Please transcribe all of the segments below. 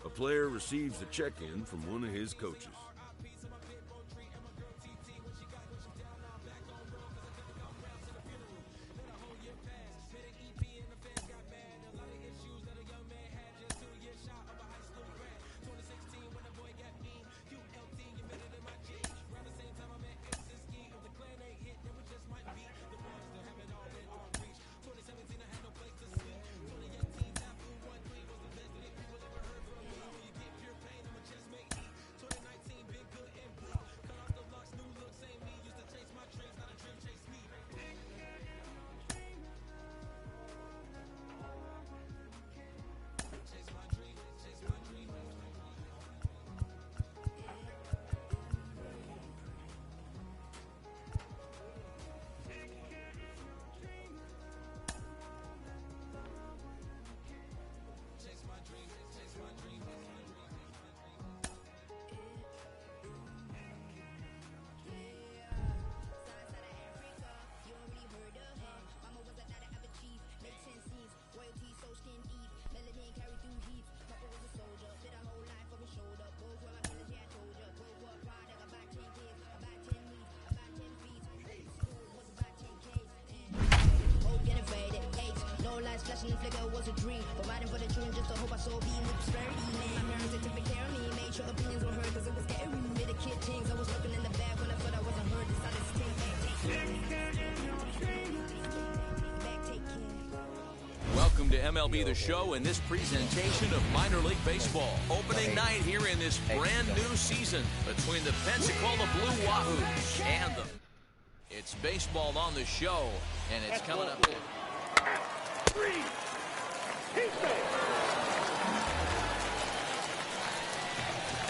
A player receives a check-in from one of his coaches. Flashing flicker was a dream, providing for the children just to hope I saw being with prosperity. My parents they took good care of me, made sure opinions were heard cause it was scary. Made a kid things, I was looking in the back when I thought I wasn't heard. Decided to take care. Welcome to MLB The Show and this presentation of minor league baseball. Opening night here in this brand new season between the Pensacola Blue Wahoos and the... It's baseball on the show, and it's coming up.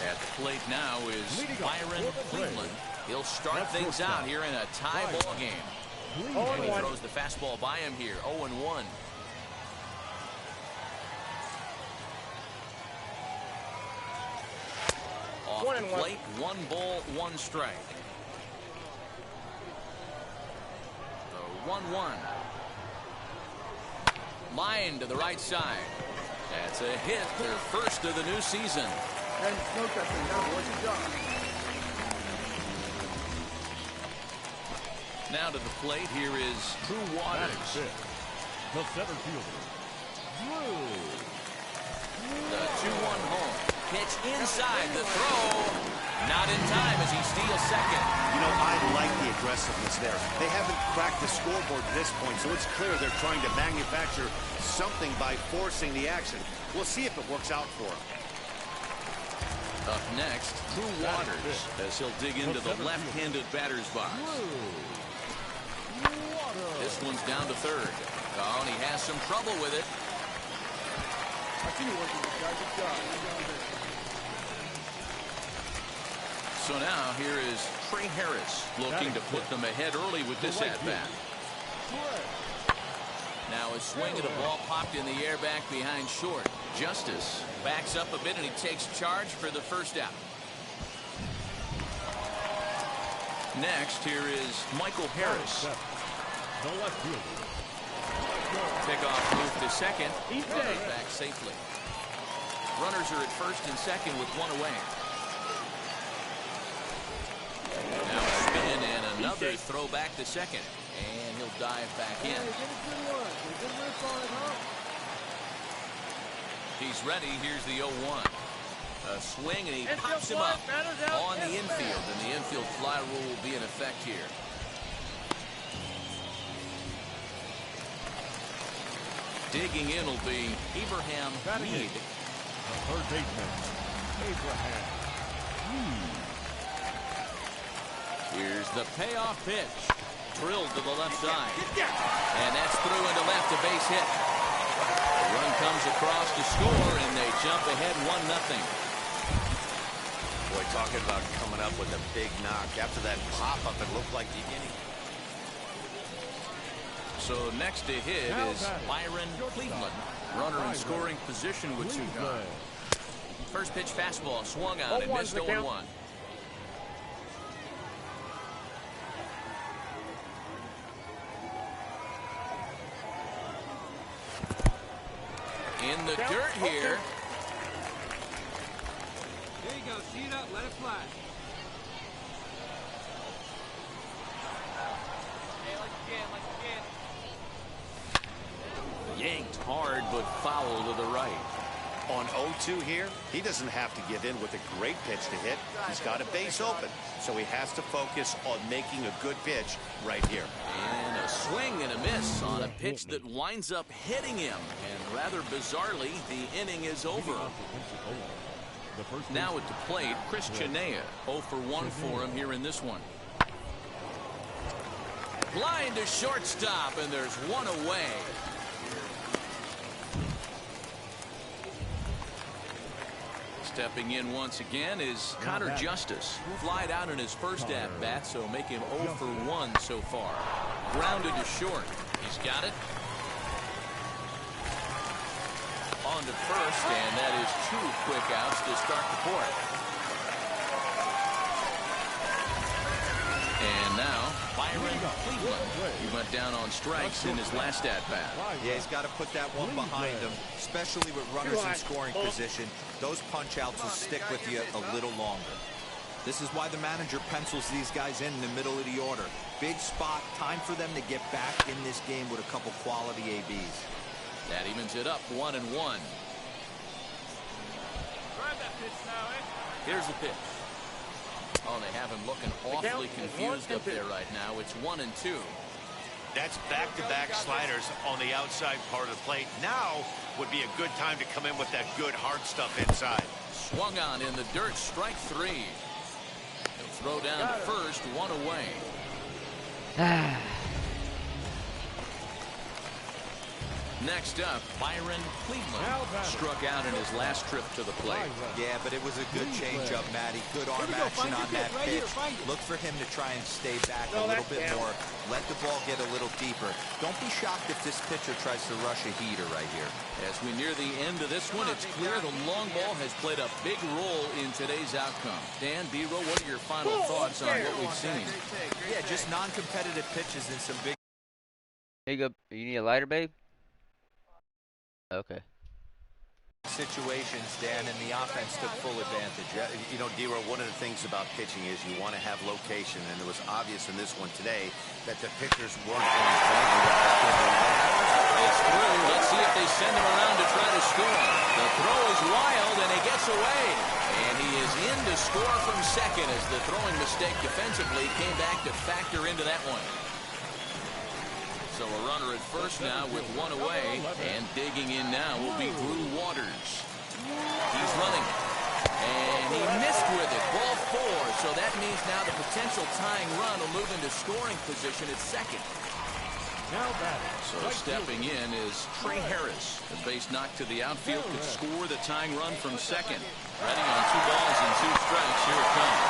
At the plate now is Byron Cleveland. He'll start things out here in a tie ball game. And he throws the fastball by him here, 0-1. Off the plate, 1 ball, 1 strike. The 1-1. Line to the right side. That's a hit, their first of the new season. Now to the plate, here is Drew Waters. The center fielder, Drew. The 2-1 home. Pitch inside, the throw. Not in time as he steals second. You know, I like the aggressiveness there. They haven't cracked the scoreboard at this point, so it's clear they're trying to manufacture something by forcing the action. We'll see if it works out for them. Up next, Drew Waters, as he'll dig into the left-handed batter's box. This one's down to third. Oh, and he has some trouble with it. So now here is Trey Harris looking to put them ahead early with this at-bat. Now a swing of the ball popped in the air back behind short. Justice backs up a bit and he takes charge for the first out. Next here is Michael Harris. The left fielder. Pickoff move to second. Runners back safely. Runners are at first and second with 1 away. Now a spin and another throw back to second. And he'll dive back in. He's ready. Here's the 0-1. A swing and he pops him up on the infield. And the infield fly rule will be in effect here. Digging in will be Abraham Reed. The third baseman, Abraham Reed. Here's the payoff pitch. Drilled to the left side. And that's through into left, a base hit. The run comes across to score, and they jump ahead 1-0. Boy, talking about coming up with a big knock. After that pop-up, it looked like the inning. So next to hit is Byron Cleveland. Runner in scoring position with 2 gone. First pitch fastball swung on and missed 0-1. In the dirt here. Tee it up, let it fly. Yanked hard, but foul to the right. On 0-2 here, he doesn't have to give in with a great pitch to hit. He's got a base open, so he has to focus on making a good pitch right here. And a swing and a miss on a pitch that winds up hitting him. And rather bizarrely, the inning is over. Now at the plate, Chris Chenea. 0 for 1 for him here in this one. Blind to shortstop, and there's one away. Stepping in once again is Connor Justice. Flied out in his first at-bat, so make him 0 for 1 so far. Grounded to short. He's got it. On to first, and that is 2 quick outs to start the fourth. And now, Byron Cleveland. He went down on strikes in his last at-bat. Yeah, he's got to put that one behind him, especially with runners in scoring position. Those punch-outs will stick with you a little longer. This is why the manager pencils these guys in the middle of the order. Big spot, time for them to get back in this game with a couple quality ABs. That evens it up 1-1. Here's the pitch. Oh, they have him looking awfully confused up there right now. It's 1-2. That's back-to-back sliders on the outside part of the plate. Now would be a good time to come in with that good hard stuff inside. Swung on in the dirt, strike 3. He'll throw down to first, 1 away. Next up, Byron Cleveland. Struck out in his last trip to the plate. Yeah, but it was a good changeup, Matty. Good arm action on that pitch. Look for him to try and stay back a little bit more. Let the ball get a little deeper. Don't be shocked if this pitcher tries to rush a heater right here. As we near the end of this one, it's clear the long ball has played a big role in today's outcome. Dan, B-Roll, what are your final thoughts on what we've seen? Yeah, just non-competitive pitches and some big... Here you go. You need a lighter, babe? Okay. Situations, Dan, and the offense took full advantage. Yeah, you know, D-Roll, one of the things about pitching is you want to have location, and it was obvious in this one today that the pitchers weren't going It's through. Let's see if they send him around to try to score. The throw is wild, and he gets away. And he is in to score from second as the throwing mistake defensively came back to factor into that one. So a runner at first now with 1 away, and digging in now will be Drew Waters. He's running, and he missed with it. Ball 4, so that means now the potential tying run will move into scoring position at second. So stepping in is Trey Harris. The base knock to the outfield could score the tying run from second. Ready on 2 balls and 2 strikes. Here it comes.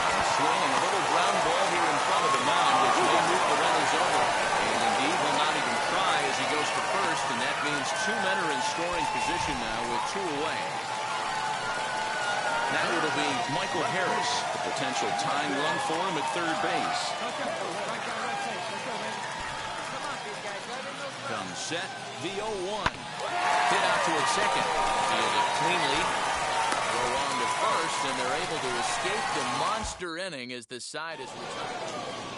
A swing and a little ground ball here in front of the mound, which may move the runners over. And indeed will not even try as he goes to first, and that means 2 men are in scoring position now with 2 away. Now it'll be Michael Harris, the potential tying run for him at third base. Comes set, the 0-1. Hit out toward second. Fielded cleanly. Throw on to first, and they're able to escape the monster inning as the side is returned.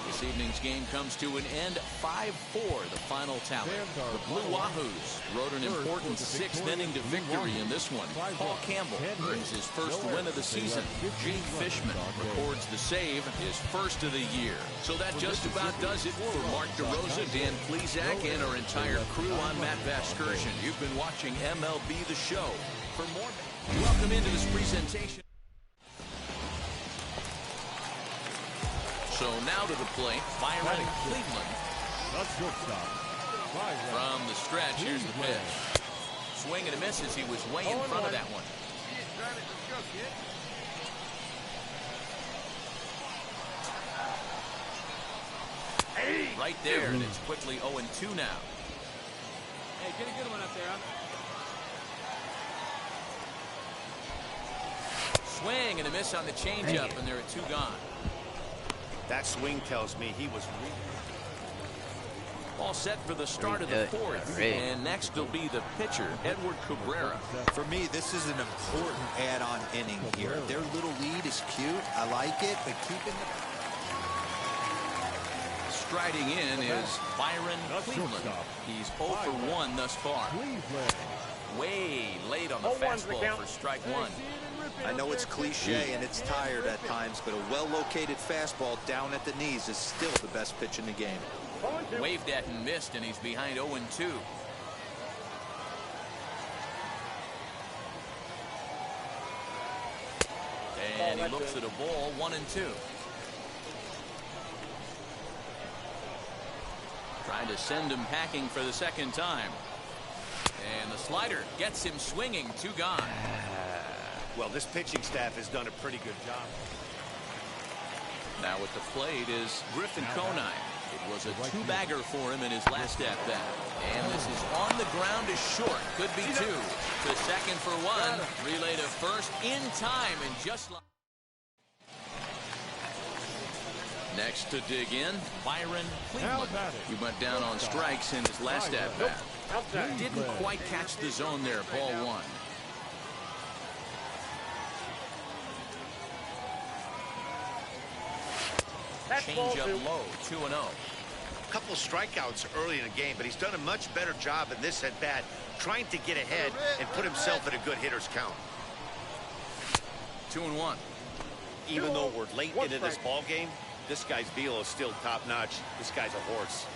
This evening's game comes to an end, 5-4, the final tally. The Blue Wahoos rode an important 6th inning to victory in this one. Paul Campbell earns his first win of the season. Jake Fishman records the save, his first of the year. So that just about does it for Mark DeRosa, Dan Plesac, and our entire crew on Matt Vasgersian. You've been watching MLB The Show. For more, welcome into this presentation. So now to the plate, Byron Cleveland. From the stretch, here's the pitch. Swing and a miss as he was way in front of that one. Right there, and it's quickly 0-2 now. Hey, get a good one up there, huh? Swing and a miss on the changeup, and there are 2 gone. That swing tells me he was All set for the start of the fourth. And next will be the pitcher, Edward Cabrera. For me, this is an important add-on inning here. Their little lead is cute. I like it, but keeping the... Striding in is Byron Cleveland. He's 0 for 1 thus far. Way late on the fastball for strike one. I know it's cliche and it's tired at times, but a well-located fastball down at the knees is still the best pitch in the game. Waved at and missed, and he's behind 0-2. And he looks at a ball, 1-2. Trying to send him packing for the second time. And the slider gets him swinging, 2 gone. Well, this pitching staff has done a pretty good job. Now at the plate is Griffin Conine. It was a 2-bagger for him in his last at-bat. And this is on the ground to short. Could be 2. To second for 1. Relay to first in time and just like... Next to dig in, Byron Cleveland. He went down on strikes in his last at-bat. Didn't quite catch the zone there, ball 1. Change up low, 2-0. A couple strikeouts early in the game, but he's done a much better job in this at-bat, trying to get ahead and put himself in a good hitter's count. 2-1. Even though we're late into this ball game, this guy's velo is still top-notch. This guy's a horse.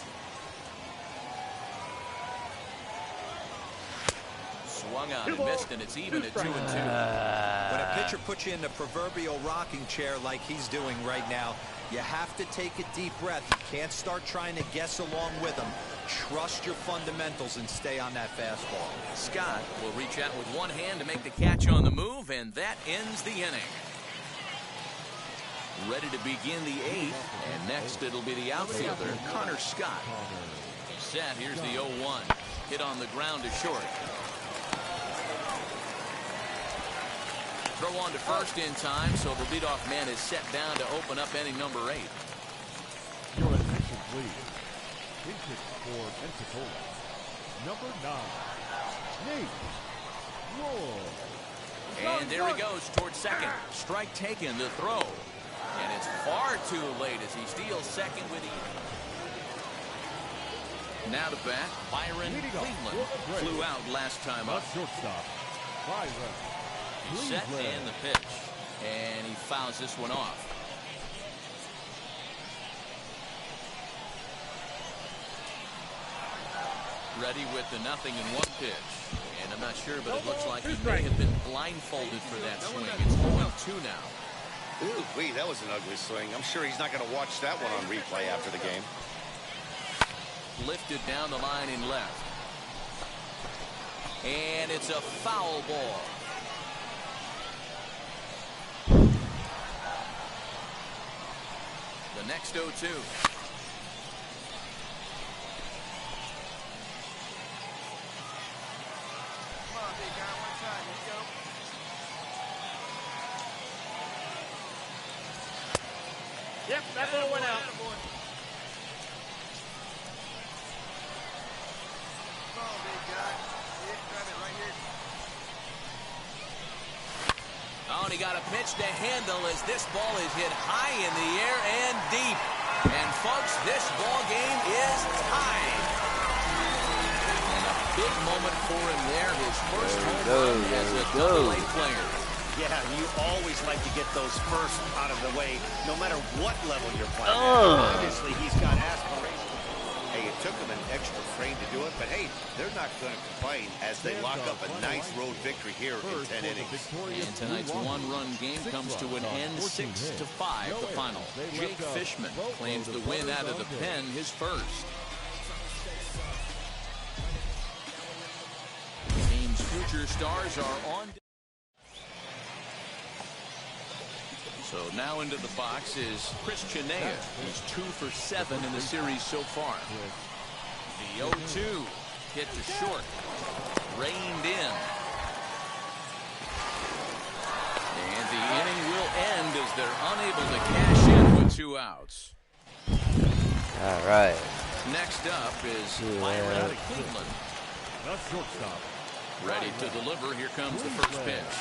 Swung on and missed, and it's even at 2-2. When a pitcher puts you in the proverbial rocking chair like he's doing right now, you have to take a deep breath. You can't start trying to guess along with him. Trust your fundamentals and stay on that fastball. Scott will reach out with one hand to make the catch on the move, and that ends the inning. Ready to begin the 8th, and next it'll be the outfielder, Connor Scott. Set, here's the 0-1. Hit on the ground to short. Throw on to first in time, so the leadoff man is set down to open up inning number 8. Your attention, please. Pitches for Pensacola. Number 9, Nate Roy. And there he goes towards second. Strike taken, the throw. And it's far too late as he steals second with ease. Now to bat, Byron Cleveland. Flew out last time up. Shortstop, Byron. He's set and the pitch. And he fouls this one off. Ready with the 0-1 pitch. And I'm not sure, but it looks like he may have been blindfolded for that swing. It's 0-2 now. Ooh, wee, that was an ugly swing. I'm sure he's not going to watch that one on replay after the game. Lifted down the line in left. And it's a foul ball. The next 0-2. Yep, that little went out. Oh, and he got a pitch to handle as this ball is hit high in the air and deep. And folks, this ball game is tied. And a big moment for him there. His first home run as a Double-A player. Yeah, you always like to get those first out of the way, no matter what level you're playing at. Obviously, he's got aspirations. Hey, it took him an extra frame to do it, but hey, they're not going to complain as they lock up a nice road victory here in 10 innings. And tonight's one-run game comes to an end, 6-5, the final. Jake Fishman claims the win out of the pen, his first. The team's future stars are on. So now into the box is Chris Chinea. He's 2 for 7 in the series so far. The 0-2 hit to short. Reined in. And the inning will end as they're unable to cash in with 2 outs. All right. Next up is Byron Cleveland. The shortstop. Ready to deliver. Here comes the first pitch.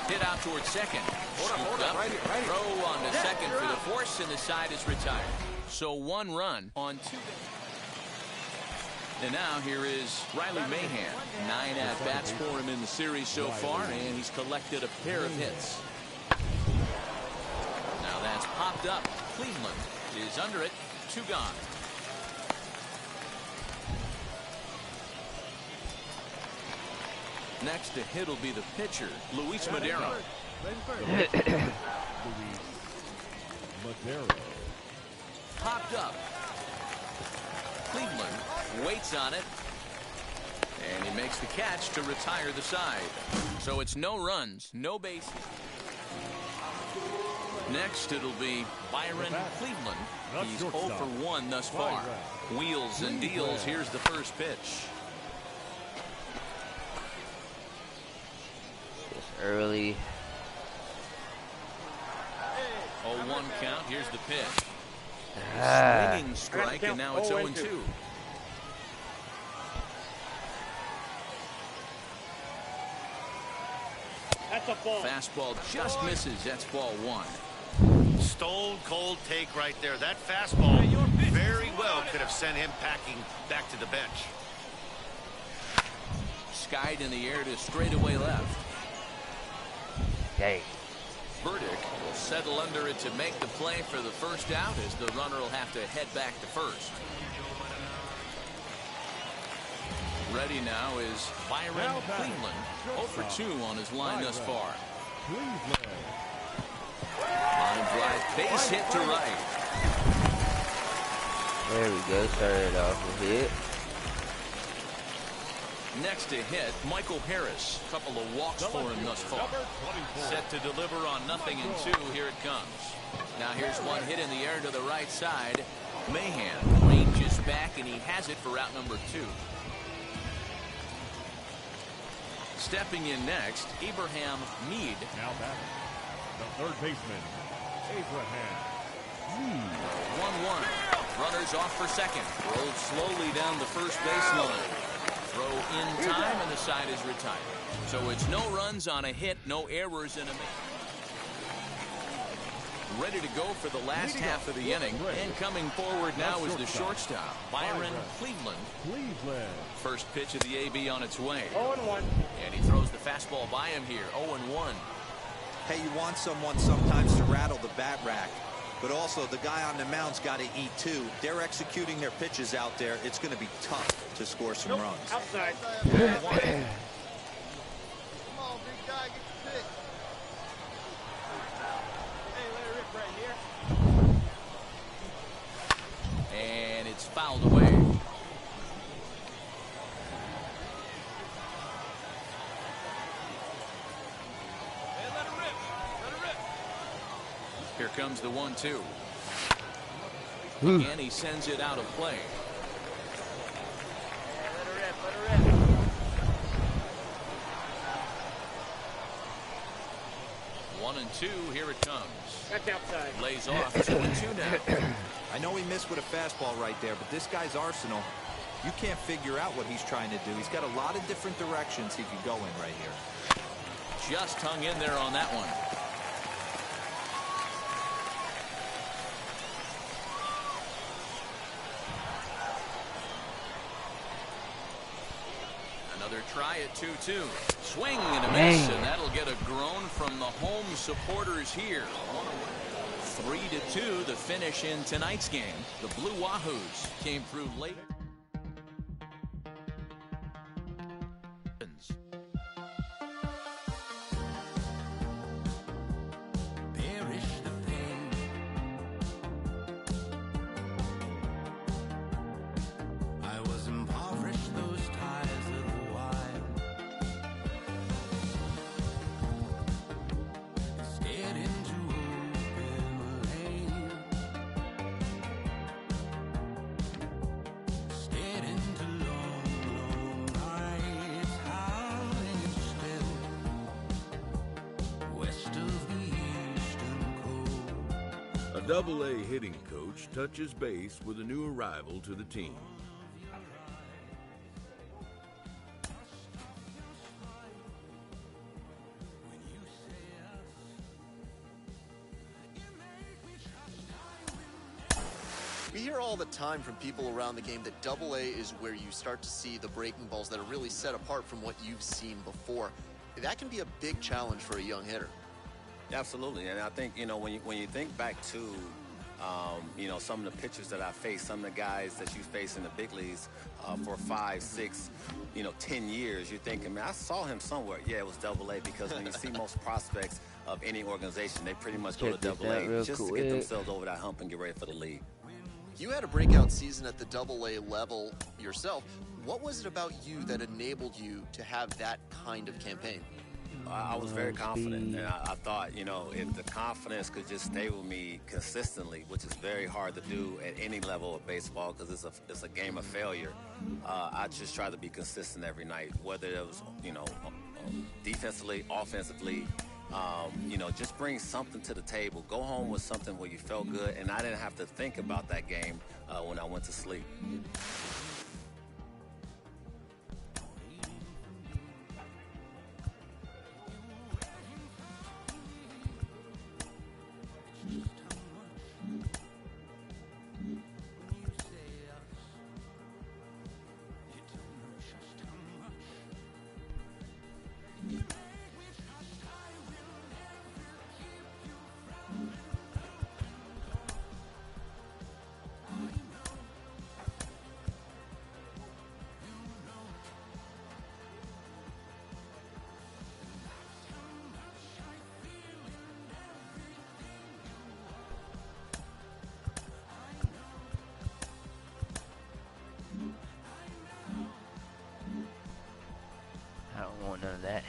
Hit out towards second. Scooped up. Throw on to second for the force, and the side is retired. So 1 run on 2. And now here is Riley Mahan. 9 at-bats for him in the series so far, and he's collected a pair of hits. Now that's popped up. Cleveland is under it. 2 gone. Next to hit will be the pitcher, Luis Madero. Luis Madero. Popped up. Cleveland waits on it. And he makes the catch to retire the side. So it's no runs, no bases. Next it'll be Byron Cleveland. He's 0 for 1 thus far. Wheels and deals. Here's the first pitch. Early. 0-1 count. Here's the pitch. Swinging strike, and now it's 0-2. That's a ball. Fastball just misses. That's ball 1. Stone cold take right there. That fastball very well could have sent him packing back to the bench. Skied in the air to straightaway left. Dang. Burdick will settle under it to make the play for the first out, as the runner will have to head back to first. Ready now is Byron Cleveland. 0 for 2 on his line thus far. Line drive, base hit to right. There we go. Started off with it. Next to hit, Michael Harris. Couple of walks for him thus far. Set to deliver on 0-2. Here it comes. Now here's one hit in the air to the right side. Mahan ranges back, and he has it for out number 2. Stepping in next, Abraham Mead. Now batting, the third baseman, Abraham Mead. 1-1. Runners off for second. Rolled slowly down the first baseline. Throw in time, and the side is retired. So it's no runs on a hit, no errors in a make. Ready to go for the last half of the inning. And coming forward now is the shortstop, Byron Cleveland. First pitch of the AB on its way. 0-1. And he throws the fastball by him here. 0-1. Hey, you want someone sometimes to rattle the bat rack, but also the guy on the mound's got to eat too. They're executing their pitches out there. It's going to be tough to score some runs. Outside. Come on, big guy, get the pick. Hey, let it rip right here. And it's fouled away. Hey, let it rip. Let it rip. Here comes the 1-2. Again, he sends it out of play. Let it rip. Let it rip. 1-2. Here it comes. That's outside. Lays off. 2-2 now. I know he missed with a fastball right there, but this guy's arsenal, you can't figure out what he's trying to do. He's got a lot of different directions he could go in right here. Just hung in there on that one. Another try at 2-2. Swing and a miss, and that'll get a groan from the home supporters here. 3-2, the finish in tonight's game. The Blue Wahoos came through late. A Double-A hitting coach touches base with a new arrival to the team. We hear all the time from people around the game that Double-A is where you start to see the breaking balls that are really set apart from what you've seen before. That can be a big challenge for a young hitter. Absolutely, and I think, you know, when you think back to, you know, some of the pitchers that I faced, some of the guys that you face in the big leagues for 5, 6, 10 years, you're thinking, man, I saw him somewhere. Yeah, it was Double-A, because when you see most prospects of any organization, they pretty much go to Double-A just to get themselves over that hump and get ready for the league. You had a breakout season at the Double-A level yourself. What was it about you that enabled you to have that kind of campaign? I was very confident, and I thought, you know, if the confidence could just stay with me consistently, which is very hard to do at any level of baseball because it's a game of failure, I just try to be consistent every night, whether it was, you know, defensively, offensively, you know, just bring something to the table. Go home with something where you felt good, and I didn't have to think about that game when I went to sleep. None of that.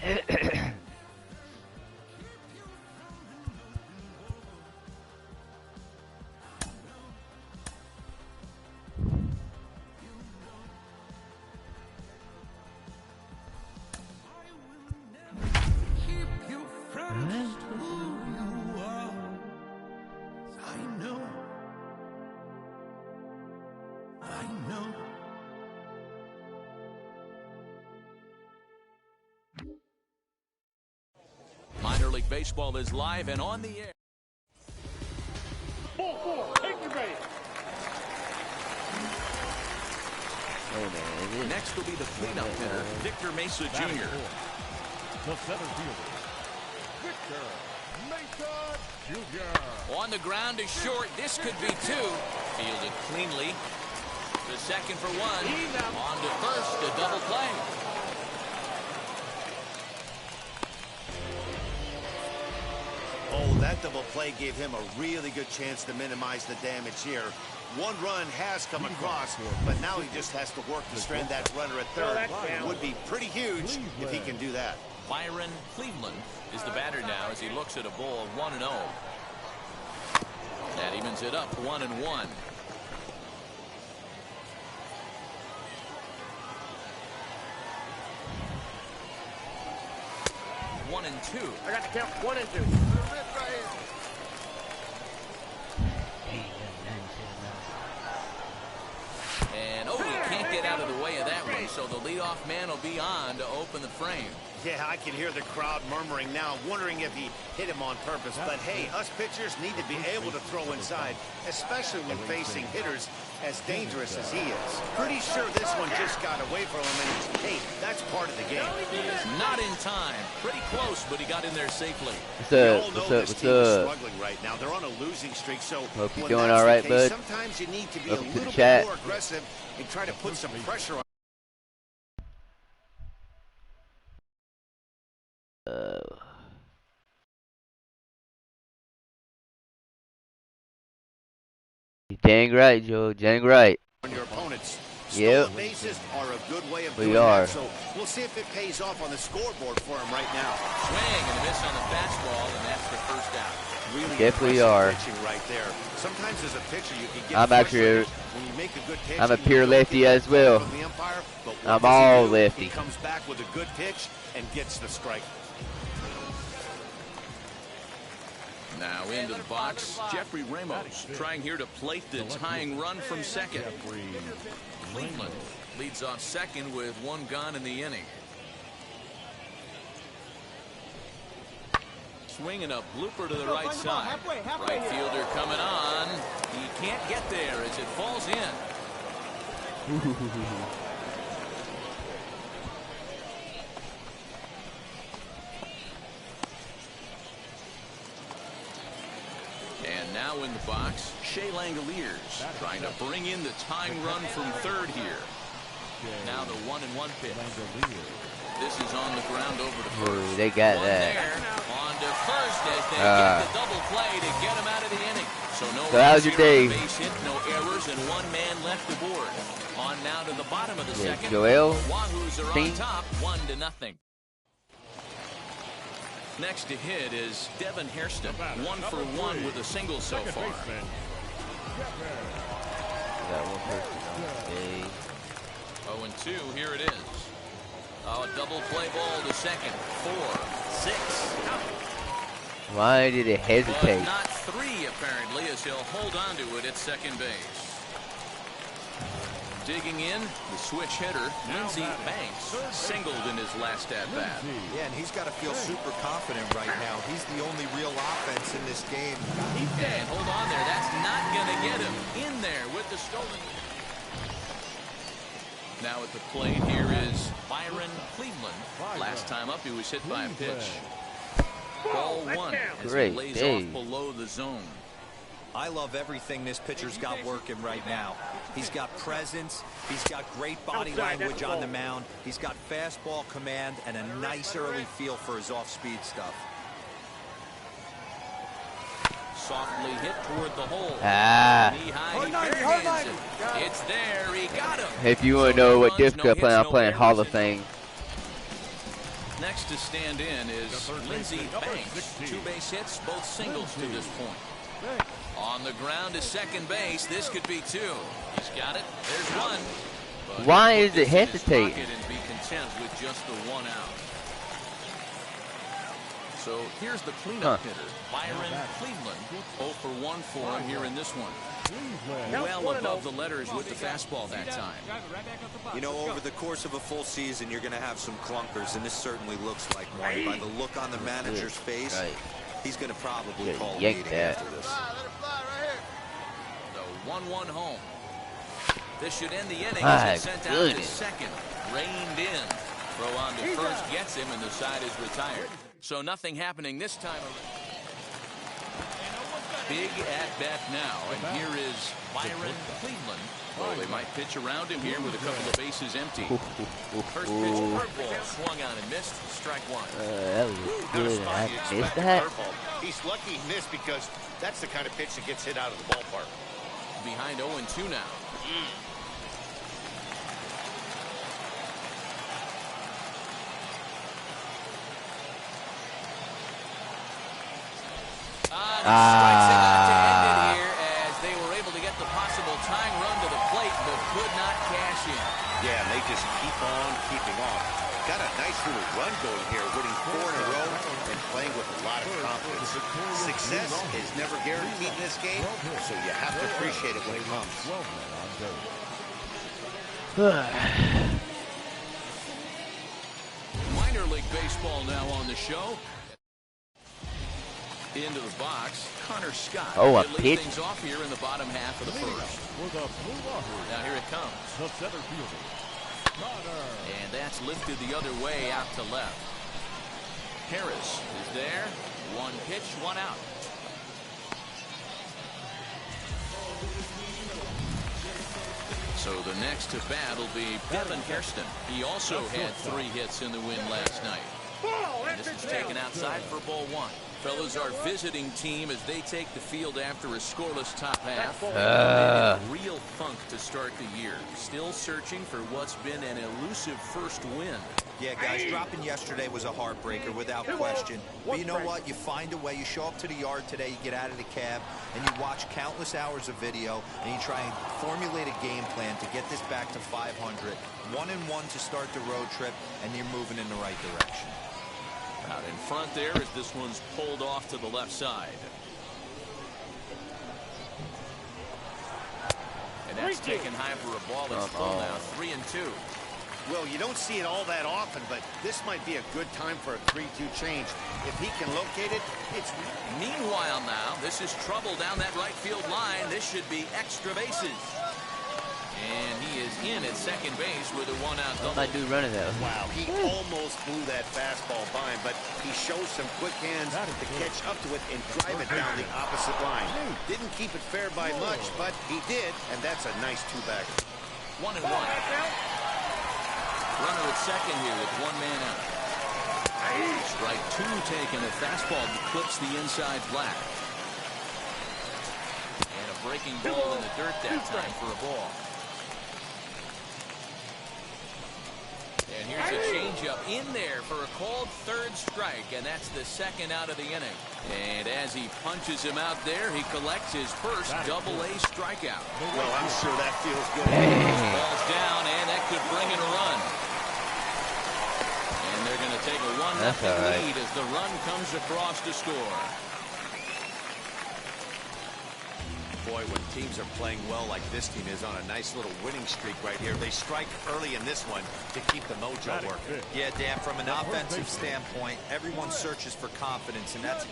Minor League Baseball is live and on the air. Ball 4, take your ready. Next will be the cleanup hitter, Victor Mesa Jr. The center fielder, Victor Mesa Jr. On the ground is short. This could be 2. Fielded cleanly. The second for 1. On to first, a double play. Oh, that double play gave him a really good chance to minimize the damage here. 1 run has come across, but now he just has to work to strand that runner at third. It would be pretty huge if he can do that. Byron Cleveland is the batter now as he looks at a ball 1-0. That evens it up 1-1. One and 2. I got to count 1 and 2. And oh, he can't get out of the way of that one, so the leadoff man will be on to open the frame. Yeah, I can hear the crowd murmuring now, wondering if he hit him on purpose. But hey, us pitchers need to be able to throw inside, especially when facing hitters as dangerous as he is. Pretty sure this one just got away from him, and hey, that's part of the game. Not in time. Pretty close, but he got in there safely. What's up? What's up? What's up? Struggling right now. They're on a losing streak, so hope you're when doing that's all right, the case, bud. sometimes you need to be Welcome a to the little chat. bit more aggressive and try to put some pressure on. Dang right, Joe. Dang right. On your opponents. Yep. Stolen bases are a good way of We doing are. that, so we'll see if it pays off on the scoreboard for him right now. Swing and a miss on the fastball, and that's the first out. Really Yes, we impressive are. pitching right there. Sometimes as a pitcher you can get I'm actually- frustrated when you make a good pitch. I'm a and you pure don't lefty get as well. from the umpire, but what I'm does he all do? lefty. He comes back with a good pitch and gets the strike. Now into the box, Jeffrey Ramos trying here to plate the tying run from second. Cleveland leads off second with 1 gone in the inning. Swinging a blooper to the right side. Right fielder coming on. He can't get there as it falls in. And now in the box, Shea Langoliers trying to bring in the tying run from third here. Now the 1-1 pitch. This is on the ground over to first. Ooh, they got that. On to first as they get the double play to get him out of the inning. So no how's your day? Base hit, no errors, and 1 man left aboard. On now to the bottom of the second. Joel. The Wahoos are on top, 1-0. Next to hit is Devin Hairston, 1 for 1 with a single so far. Got 1 person. 0-2, here it is. Oh, a double play ball to second. 4, 6. Why did it hesitate? But not 3 apparently, as he'll hold on to it at second base. Digging in, the switch hitter, Lindsey Banks, singled in his last at-bat. Yeah, and he's got to feel super confident right now. He's the only real offense in this game. And hold on there, that's not going to get him in there with the stolen. Now at the plate here is Byron Cleveland. Last time up, he was hit by a pitch. Ball 1 as he lays off below the zone. I love everything this pitcher's got working right now. He's got presence. He's got great body language on the mound. He's got fastball command and a nice early feel for his off-speed stuff. Softly hit toward the hole. Ah. It's there. He got him. If you want to know what disc I'm playing, I'm playing Hall of Fame. Next to stand in is Lindsey Banks. 2 base hits, both singles to this point. On the ground to second base. This could be 2. He's got it. There's 1. But why is it hesitating? And be content with just the 1 out. So here's the cleanup hitter, Byron Cleveland. 0 for 1 for him here in this one. Well above the letters with the fastball that time. You know, over the course of a full season, you're going to have some clunkers, and this certainly looks like one. By the look on the manager's face, he's going to probably call a meeting after this. The 1-1 home. This should end the inning as it's sent out to second. Reined in. Throw on to first gets him, and the side is retired. So nothing happening this time. Big at-bat now, and here is Byron Cleveland. Oh, they might pitch around him here with a couple of bases empty. First pitch, curveball, swung on and missed. Strike 1. That was good. I missed that. He's lucky he missed because that's the kind of pitch that gets hit out of the ballpark. Behind 0-2 now. Strikes him out to end it here as they were able to get the possible tying run to the plate, but could not cash in. Yeah, and they just keep on keeping on. Got a nice little run going here, winning 4 in a row and playing with a lot of confidence. Success is never guaranteed in this game, so you have to appreciate it when it comes. Minor League Baseball now on the show. Into the box, Connor Scott. Oh, a lead pitch. Things off here in the bottom half of the first. Now here it comes. The center fielder, Connor. And that's lifted the other way out to left. Harris is there. 1 pitch, 1 out. So the next to bat will be Devin Hairston. He also had 3 hits in the win last night. And this is taken outside for ball 1. Fellas, our visiting team as they take the field after a scoreless top half. In a real funk to start the year. Still searching for what's been an elusive first win. Yeah, guys, dropping yesterday was a heartbreaker without question. But you know what? You find a way. You show up to the yard today, you get out of the cab, and you watch countless hours of video, and you try and formulate a game plan to get this back to 500. 1-1 to start the road trip, and you're moving in the right direction. Out in front there as this one's pulled off to the left side. And that's taken high for a ball. It's full now, 3-2. Well, you don't see it all that often, but this might be a good time for a 3-2 change. If he can locate it, it's... Meanwhile now, this is trouble down that right field line. This should be extra bases. And he is in at second base with a one-out double. I do running that. Wow, he almost blew that fastball by him, but he shows some quick hands to catch up to it and drive it down the opposite line. Didn't keep it fair by much, but he did, and that's a nice two-bagger. 1-1. Runner at second here with one man out. Strike two taken. A fastball that clips the inside flat. And a breaking ball in the dirt that time for a ball. And here's a changeup in there for a called third strike, and that's the second out of the inning. And as he punches him out there, he collects his first double-A strikeout. Well, I'm sure that feels good. Ball's down, and that could bring in a run. And they're going to take a 1-0 lead as the run comes across to score. Boy, when teams are playing well like this team is on a nice little winning streak right here, they strike early in this one to keep the mojo working. Yeah, Dan, from an offensive standpoint, everyone searches for confidence, and that's...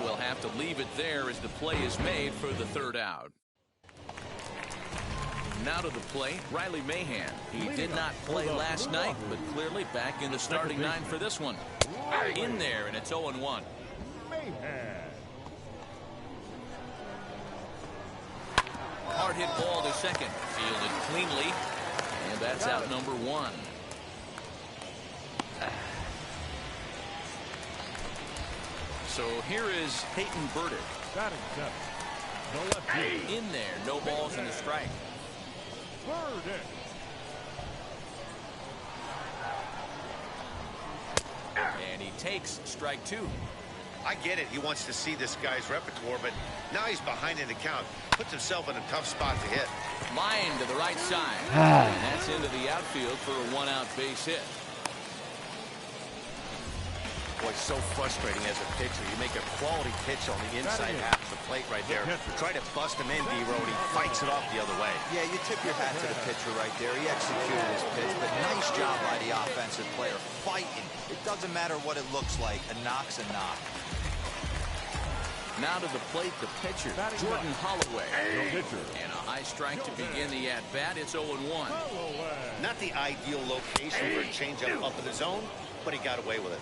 We'll have to leave it there as the play is made for the third out. Now to the plate, Riley Mahan. He did not play last night, but clearly back in the starting nine for this one. In there, and it's 0-1. Hard hit ball to second. Fielded cleanly. And that's out number one. So here is Peyton Burdick. In there, no balls and a strike. And he takes strike two. I get it. He wants to see this guy's repertoire, but now he's behind in the count. Puts himself in a tough spot to hit. Line to the right side. And that's into the outfield for a one-out base hit. Boy, so frustrating as a pitcher. You make a quality pitch on the inside half of the plate right there. Try to bust him in, D-Road. He fights it off the other way. Yeah, you tip your hat to the pitcher right there. He executed his pitch, but nice job by the offensive player fighting. It doesn't matter what it looks like. A knock's a knock. Now to the plate, the pitcher, Jordan Holloway. And a high strike to begin the at-bat. It's 0-1. Not the ideal location for a changeup up in the zone, but he got away with it.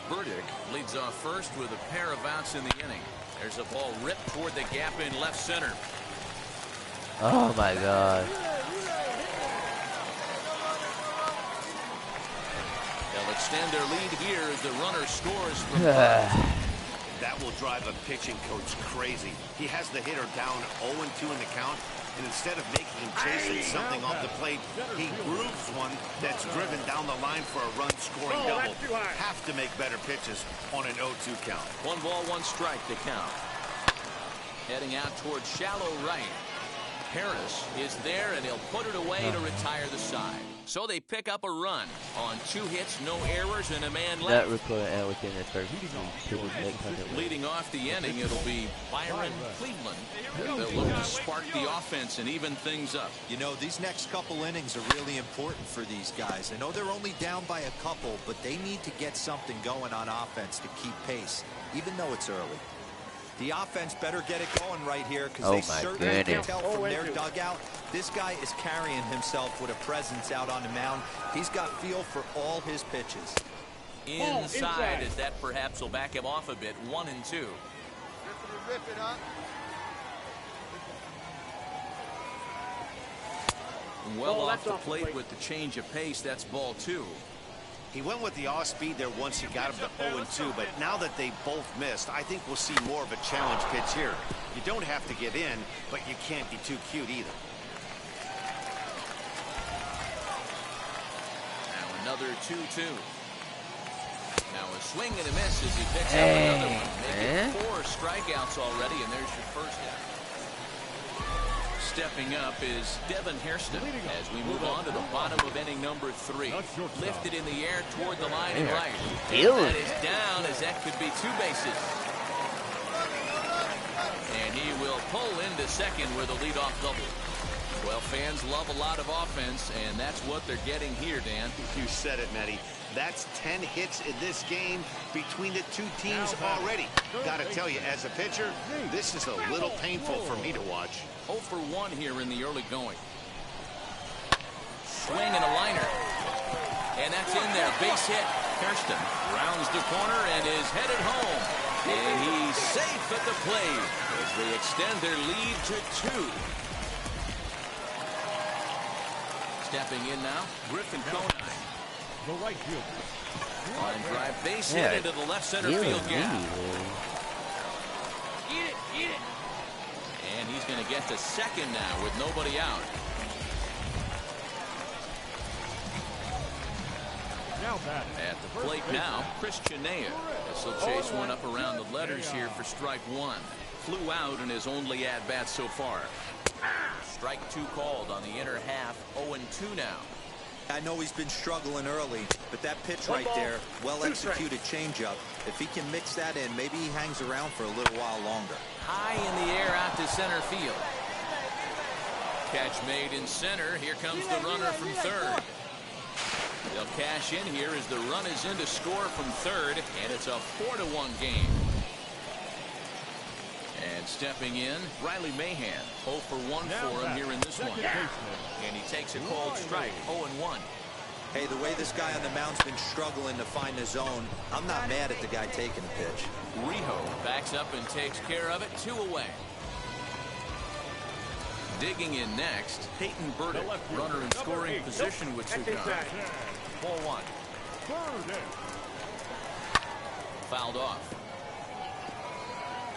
Burdick leads off first with a pair of outs in the inning. There's a ball ripped toward the gap in left center. Oh my God. They'll extend their lead here as the runner scores from That will drive a pitching coach crazy. He has the hitter down 0-2 in the count, and instead of making him chasing something off the plate, he grooves one that's driven down the line for a run-scoring double. Have to make better pitches on an 0-2 count. 1 ball, 1 strike to count. Heading out towards shallow right. Harris is there, and he'll put it away to retire the side. So they pick up a run on 2 hits, no errors, and a man left. That recorded out within the first. Leading off the inning, it'll be Byron Cleveland. They'll look to spark the offense and even things up. You know, these next couple innings are really important for these guys. I know they're only down by a couple, but they need to get something going on offense to keep pace, even though it's early. The offense better get it going right here, because they certainly can tell from their dugout this guy is carrying himself with a presence out on the mound. He's got feel for all his pitches. Inside, as that perhaps will back him off a bit. 1-2. Rip it up. Well off the plate with the change of pace. That's ball 2. He went with the off-speed there once he got him to 0-2, but now that they both missed, I think we'll see more of a challenge pitch here. You don't have to give in, but you can't be too cute either. Now another 2-2. Now a swing and a miss as he picks up another one. Making 4 strikeouts already, and there's your first out. Stepping up is Devin Hairston as we move on to the bottom of inning number 3. Lifted in the air toward the line and right. That is down, as that could be 2 bases. And he will pull into second with a leadoff double. Well, fans love a lot of offense, and that's what they're getting here, Dan. You said it, Matty. That's 10 hits in this game between the two teams already. Got to tell you, as a pitcher, this is a little painful for me to watch. 0 for 1 here in the early going. Swing and a liner. And that's in there. Base hit. Kirsten rounds the corner and is headed home. And he's safe at the plate as they extend their lead to 2. Stepping in now, Griffin Conine. The right fielder. Line drive base hit into the left center field gap. Eat it, eat it. And he's going to get to second now with nobody out. Now back. At the plate now, Christian Naya. This will chase one up around the letters here for strike 1. Flew out in his only at-bat so far. Strike 2 called on the inner half. 0-2 now. I know he's been struggling early, but that pitch right there, well-executed changeup. If he can mix that in, maybe he hangs around for a little while longer. High in the air out to center field. Catch made in center. Here comes the runner from third. They'll cash in here as the run is in to score from third, and it's a 4-1 game. And stepping in, Riley Mahan. 0 for 1 for him here in this one. And he takes a called strike, 0-1. Hey, the way this guy on the mound's been struggling to find the zone, I'm not mad at the guy taking the pitch. Rijo backs up and takes care of it. 2 away. Digging in next, Peyton Burdick, runner in scoring position with 2 guys. 4-1. Fouled off.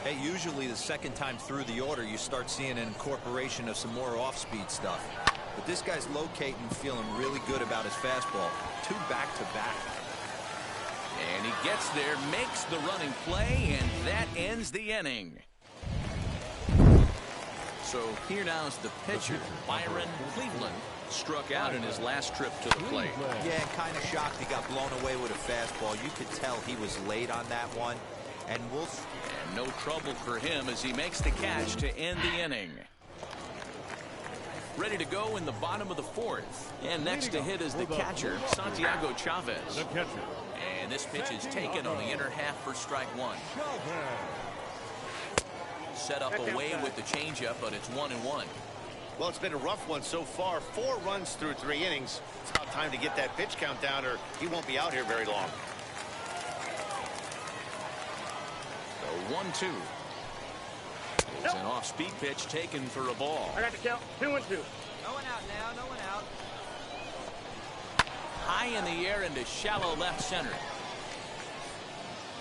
Hey, usually the second time through the order, you start seeing an incorporation of some more off-speed stuff. But this guy's locating, feeling really good about his fastball. 2 back-to-back. And he gets there, makes the running play, and that ends the inning. So here now is the pitcher, Byron Cleveland. Struck out in his last trip to the plate. Yeah, kind of shocked he got blown away with a fastball. You could tell he was late on that one. And no trouble for him as he makes the catch to end the inning. Ready to go in the bottom of the 4th. And next to hit is the catcher, Santiago Chavez. The catcher. And this pitch is taken on the inner half for strike 1. Set up away with the changeup, but it's 1-1. Well, it's been a rough one so far. 4 runs through 3 innings. It's about time to get that pitch count down or he won't be out here very long. 1-2. It's an off-speed pitch taken for a ball. I got the count. 2-2. No one out now. No one out. High in the air into shallow left center.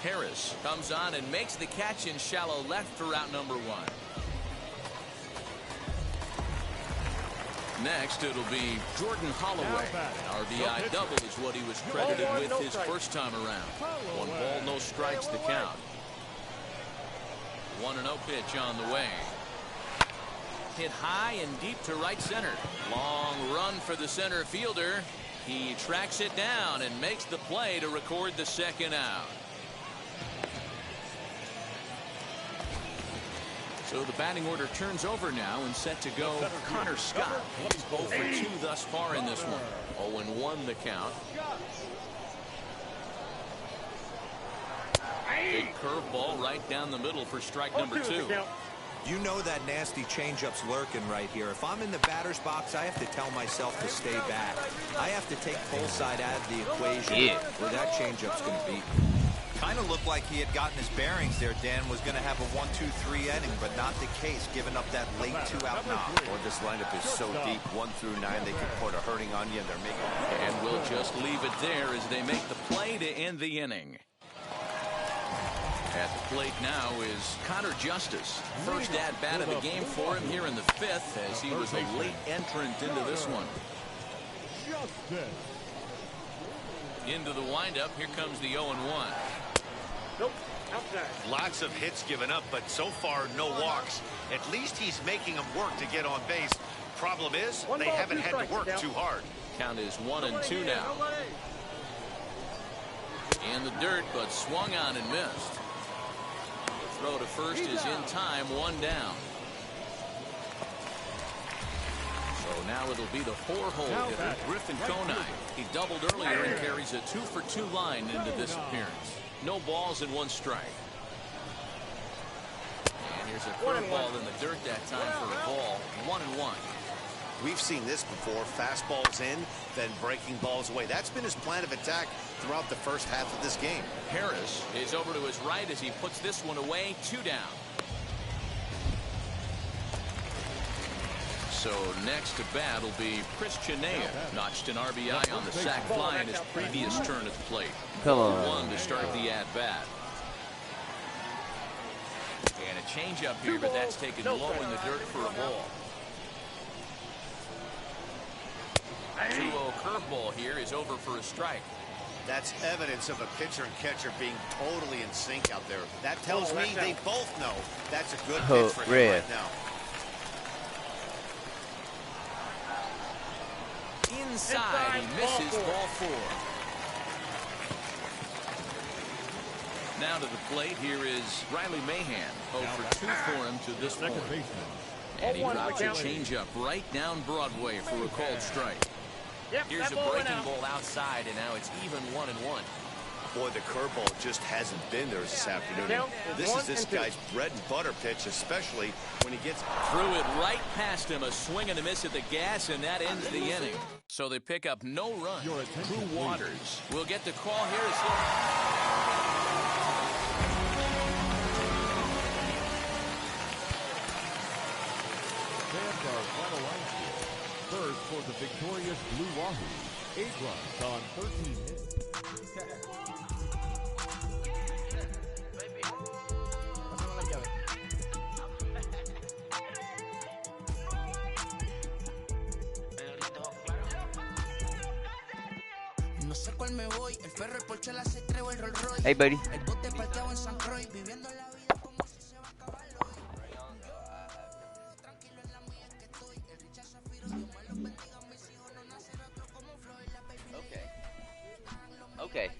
Harris comes on and makes the catch in shallow left for out number 1. Next, it'll be Jordan Holloway. An RBI double is what he was credited with his first time around. 1 ball, no strikes to count. 1-0 pitch on the way. Hit high and deep to right center. Long run for the center fielder. He tracks it down and makes the play to record the second out. So the batting order turns over now and set to go Connor Scott. He's 0 for 2 thus far in this one. 0-1 the count. Big curveball right down the middle for strike number 2. You know that nasty changeup's lurking right here. If I'm in the batter's box, I have to tell myself to stay back. I have to take pull side out of the equation where that changeup's going to be. Kind of looked like he had gotten his bearings there. Dan was going to have a 1-2-3 inning, but not the case, giving up that late 2-out knock. Well, this lineup is so deep, 1 through 9, they could put a hurting on you, and they're making. And we'll just leave it there as they make the play to end the inning. At the plate now is Connor Justice. First at-bat of the game for him here in the 5th as he was a late entrant into this one. Into the windup, here comes the 0-1. Nope, outside. Lots of hits given up, but so far no walks. At least he's making them work to get on base. Problem is, they haven't had to work too hard. Count is 1-2 now. In the dirt, but swung on and missed. The throw to first is in time, 1 down. So now it'll be the four-hole hitter, Griffin Conine. He doubled earlier and carries a 2-for-2 line into this appearance. No balls and one strike. And here's a curveball in the dirt that time for a ball. 1-1. We've seen this before. Fastballs in, then breaking balls away. That's been his plan of attack throughout the first half of this game. Harris is over to his right as he puts this one away. 2 down. So next to bat will be Chris Chinea. Notched an RBI on the sac fly in his previous turn at the plate. Come on. 1 to start the at-bat. And a changeup here, but that's taken low in the dirt for a ball. 2-0 curveball here is over for a strike. That's evidence of a pitcher and catcher being totally in sync out there. That tells me they both know that's a good pitch for him right now. Inside, he misses ball 4. Now to the plate, here is Riley Mahan. 0 for 2 for him to this point. And he drops a changeup right down Broadway for a called strike. Here's a breaking ball outside, and now it's even 1-1. Boy, the curveball just hasn't been there this afternoon. This is this guy's bread and butter pitch, especially when he gets... Threw it right past him, a swing and a miss at the gas, and that ends the inning. So they pick up no run. Drew Waters will get the call here as Fans are finalized here. First for the victorious Blue Wahoo. 8 runs on 13 hits. Hey, buddy. Okay.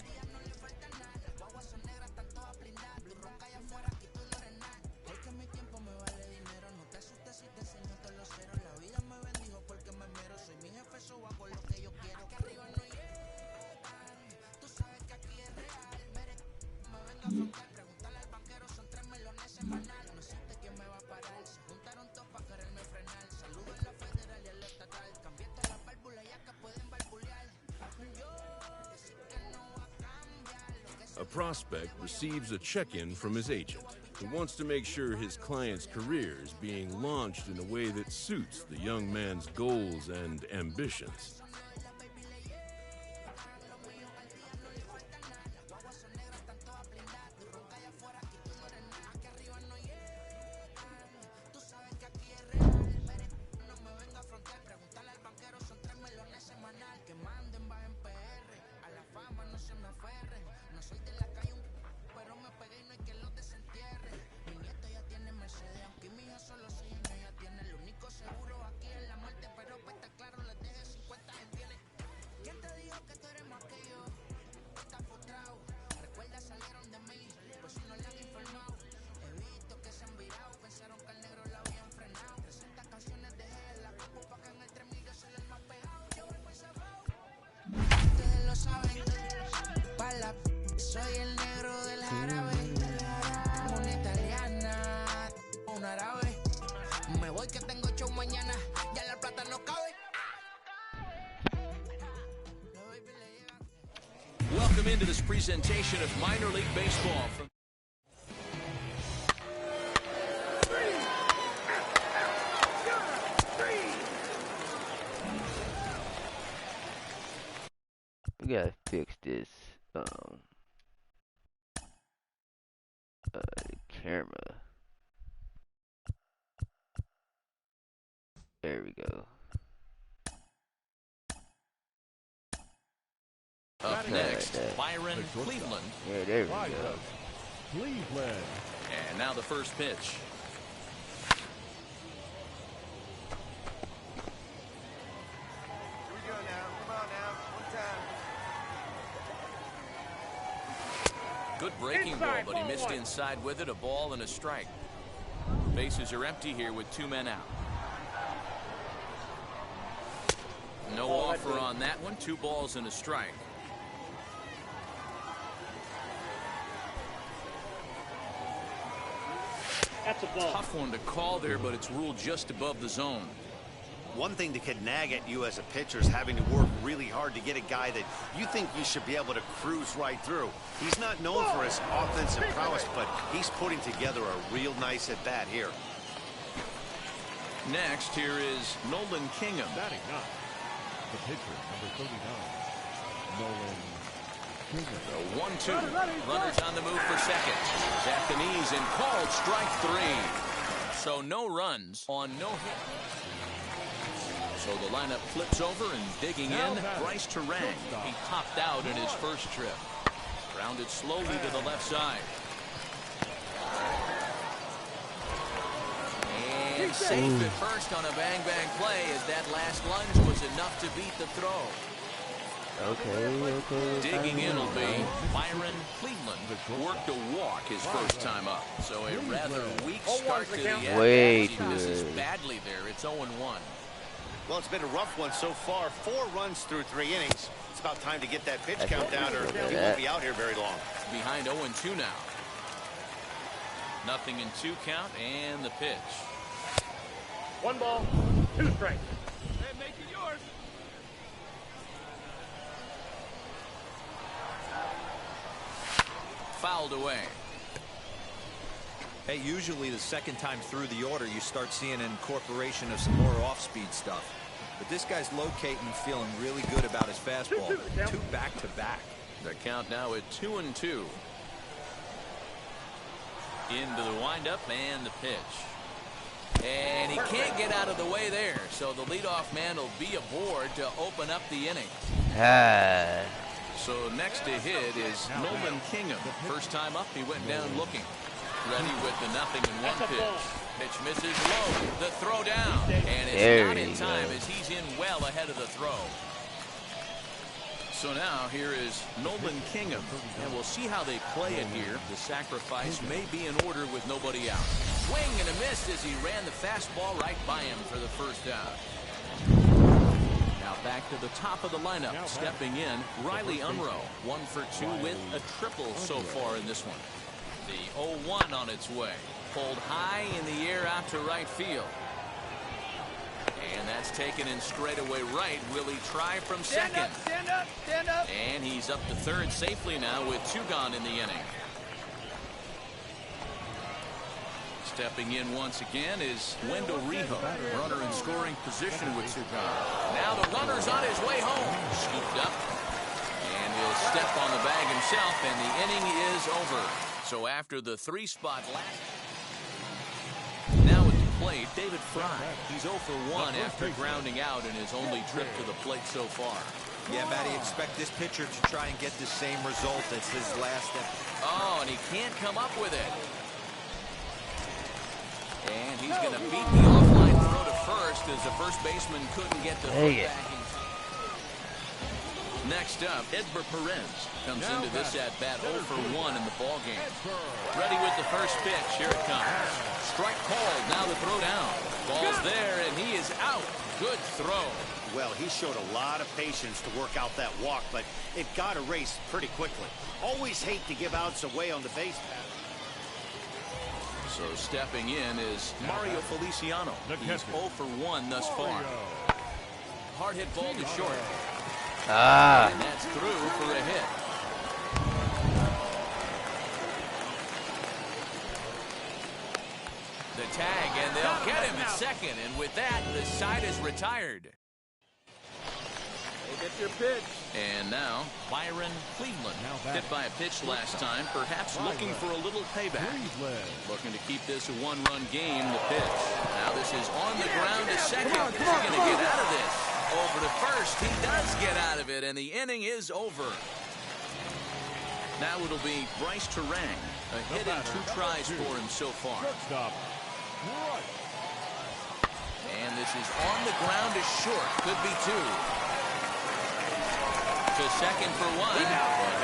A prospect receives a check-in from his agent, who wants to make sure his client's career is being launched in a way that suits the young man's goals and ambitions. Soy el negro del árabe, una italiana, un árabe. Me voy que tengo show mañana, ya la plata no cabe. welcome into this presentation of minor league baseball. We gotta fix this camera. There we go. Up next, Byron Cleveland. Yeah, there we go. Cleveland. And now the first pitch. Good breaking ball, but he missed inside with it. A ball and a strike. Bases are empty here with 2 men out. No offer on that one. 2 balls and a strike. That's a ball. Tough one to call there, but it's ruled just above the zone. One thing that could nag at you as a pitcher is having to work really hard to get a guy that you think you should be able to cruise right through. He's not known for his offensive prowess, but he's putting together a real nice at-bat here. Next, here is Nolan Kingham. Batting ninth, the pitcher, number 39, Nolan Kingham. The 1-2. Runners on the move for second. It's at the knees and called strike 3. So no runs on no hit. So the lineup flips over and digging in, Bryce Turang. He popped out in his first trip. Grounded slowly to the left side. And safe at first on a bang-bang play as that last lunge was enough to beat the throw. Okay. Digging in will be Byron Cleveland. Worked a walk his first time up. So a rather weak start to the end. Way He too misses early. badly there. It's 0-1. Well, it's been a rough one so far. 4 runs through 3 innings. It's about time to get that pitch count down or he won't be out here very long. Behind 0-2 now. Nothing in 2 count and the pitch. 1 ball, 2 strikes. Hey, make it yours. Fouled away. Hey, usually the second time through the order, you start seeing an incorporation of some more off-speed stuff. But this guy's locating and feeling really good about his fastball. 2 back-to-back. The count now at 2-2. Into the windup and the pitch. And he can't get out of the way there. So the leadoff man will be aboard to open up the inning. So next to hit is Nolan Kingham. First time up, he went down looking. Ready with the 0-1 pitch. Pitch misses low. The throw down. And it's not in time as he's in well ahead of the throw. So now here is Nolan Kingham. And we'll see how they play it here. The sacrifice may be in order with nobody out. Swing and a miss as he ran the fastball right by him for the first out. Now back to the top of the lineup. Stepping in, Riley Unruh. 1 for 2 with a triple so far in this one. The 0-1 on its way. Pulled high in the air out to right field. And that's taken in straightaway right. Will he try from second? Stand up, stand up. And he's up to third safely now with 2 gone in the inning. Stepping in once again is Wendell Rijo. Runner in scoring position with 2 gone. Now the runner's on his way home. Scooped up. And he'll step on the bag himself, and the inning is over. So after the 3-spot last. Now at the plate, David Fry. He's 0 for 1 after grounding out in his only trip to the plate so far. Yeah, Matty, expect this pitcher to try and get the same result as his last. Oh, and he can't come up with it. And he's going to beat the offline throw to first as the first baseman couldn't get the foot back. Next up, Edgar Perez comes into this at-bat 0 for 1 in the ballgame. Ready with the first pitch. Here it comes. Strike called. Now the throw down. Ball's there, and he is out. Good throw. Well, he showed a lot of patience to work out that walk, but it got erased pretty quickly. Always hate to give outs away on the base path. So stepping in is Mario Feliciano. He's 0 for 1 thus far. Hard hit ball to short. And that's through for a hit. The tag, and they'll get him at second. And with that, the side is retired. Get your pitch. And now, Byron Cleveland. Hit by a pitch last time, perhaps looking for a little payback. Looking to keep this a 1-run game, the pitch. Now this is on the ground to second. Is he going to get out of this? Over to first. He does get out of it, and the inning is over. Now it'll be Bryce Turang. A hit and 2 tries for him so far. And this is on the ground to short. Could be 2. To second for 1. But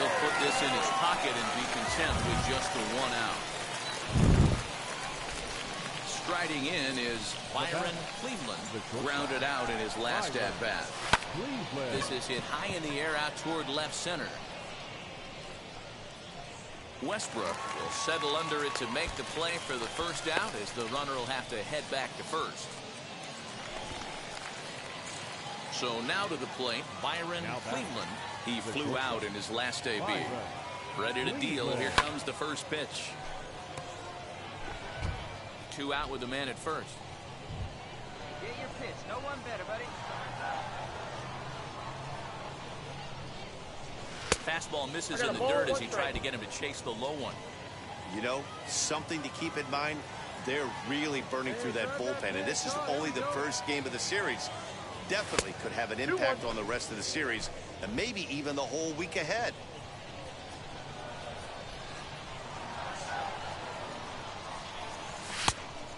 he'll put this in his pocket and be content with just the 1 out. Striding in is Byron Cleveland. Grounded out in his last at-bat. Cleveland. This is hit high in the air out toward left center. Westbrook will settle under it to make the play for the first out, as the runner will have to head back to first. So now to the plate, Byron Cleveland. He flew out in his last debut. Ready to deal. Here comes the first pitch. 2 out with the man at first. Get your pitch. No one better, buddy. Fastball misses in the dirt as he tried to get him to chase the low one. You know, something to keep in mind, they're really burning through that bullpen, and this is only the first game of the series. Definitely could have an impact on the rest of the series, and maybe even the whole week ahead.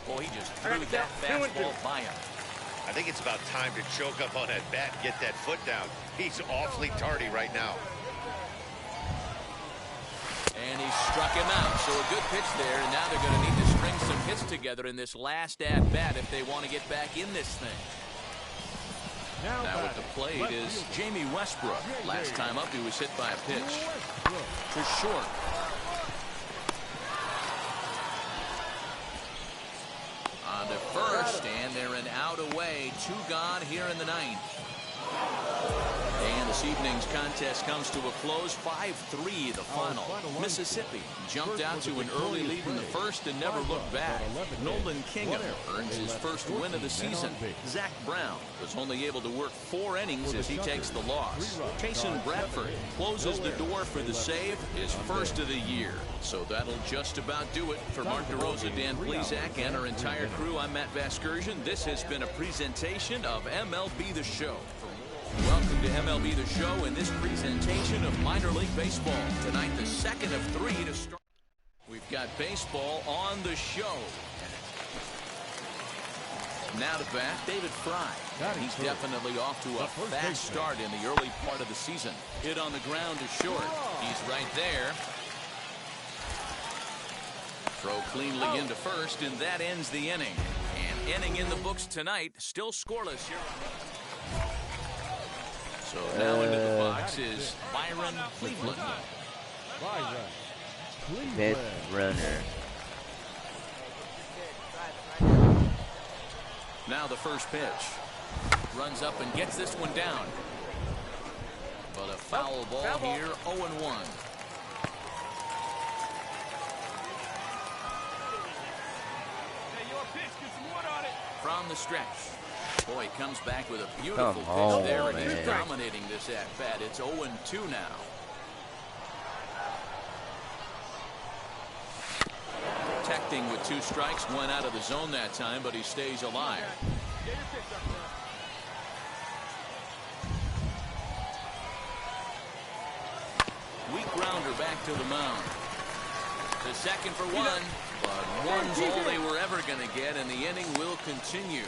Boy, he just threw that fastball by him. I think it's about time to choke up on that bat and get that foot down. He's awfully tardy right now. And he struck him out. So a good pitch there, and now they're going to need to string some hits together in this last at-bat if they want to get back in this thing. Now at the plate is Jamie Westbrook. Last time up, he was hit by a pitch to short. On to first, and they're an out away. 2 gone here in the 9th. And this evening's contest comes to a close. 5-3 the final. Mississippi jumped out to an early lead in the first and never looked back. Nolan Kingham earns his first win of the season. Zach Brown was only able to work 4 innings as he takes the loss. Jason Bradford closes the door for the save, his first of the year. So that'll just about do it. For Mark DeRosa, Dan Plesac, and our entire crew, I'm Matt Vasgersian. This has been a presentation of MLB The Show. Welcome to MLB The Show and this presentation of minor league baseball. Tonight, the second of 3 to start. We've got baseball on the show. Now to bat, David Fry. He's definitely off to a fast start in the early part of the season. Hit on the ground to short. He's right there. Throw cleanly into first, and that ends the inning. An inning in the books tonight, still scoreless here. So now into the box is Byron Cleveland. Best runner. Now the first pitch. Runs up and gets this one down. But a foul ball here, 0-1. From the stretch. Boy, comes back with a beautiful pitch there, and he's dominating this at-bat. It's 0-2 now. Protecting with 2 strikes, went out of the zone that time, but he stays alive. Weak grounder back to the mound. The second for 1, but one's all they were ever going to get, and the inning will continue.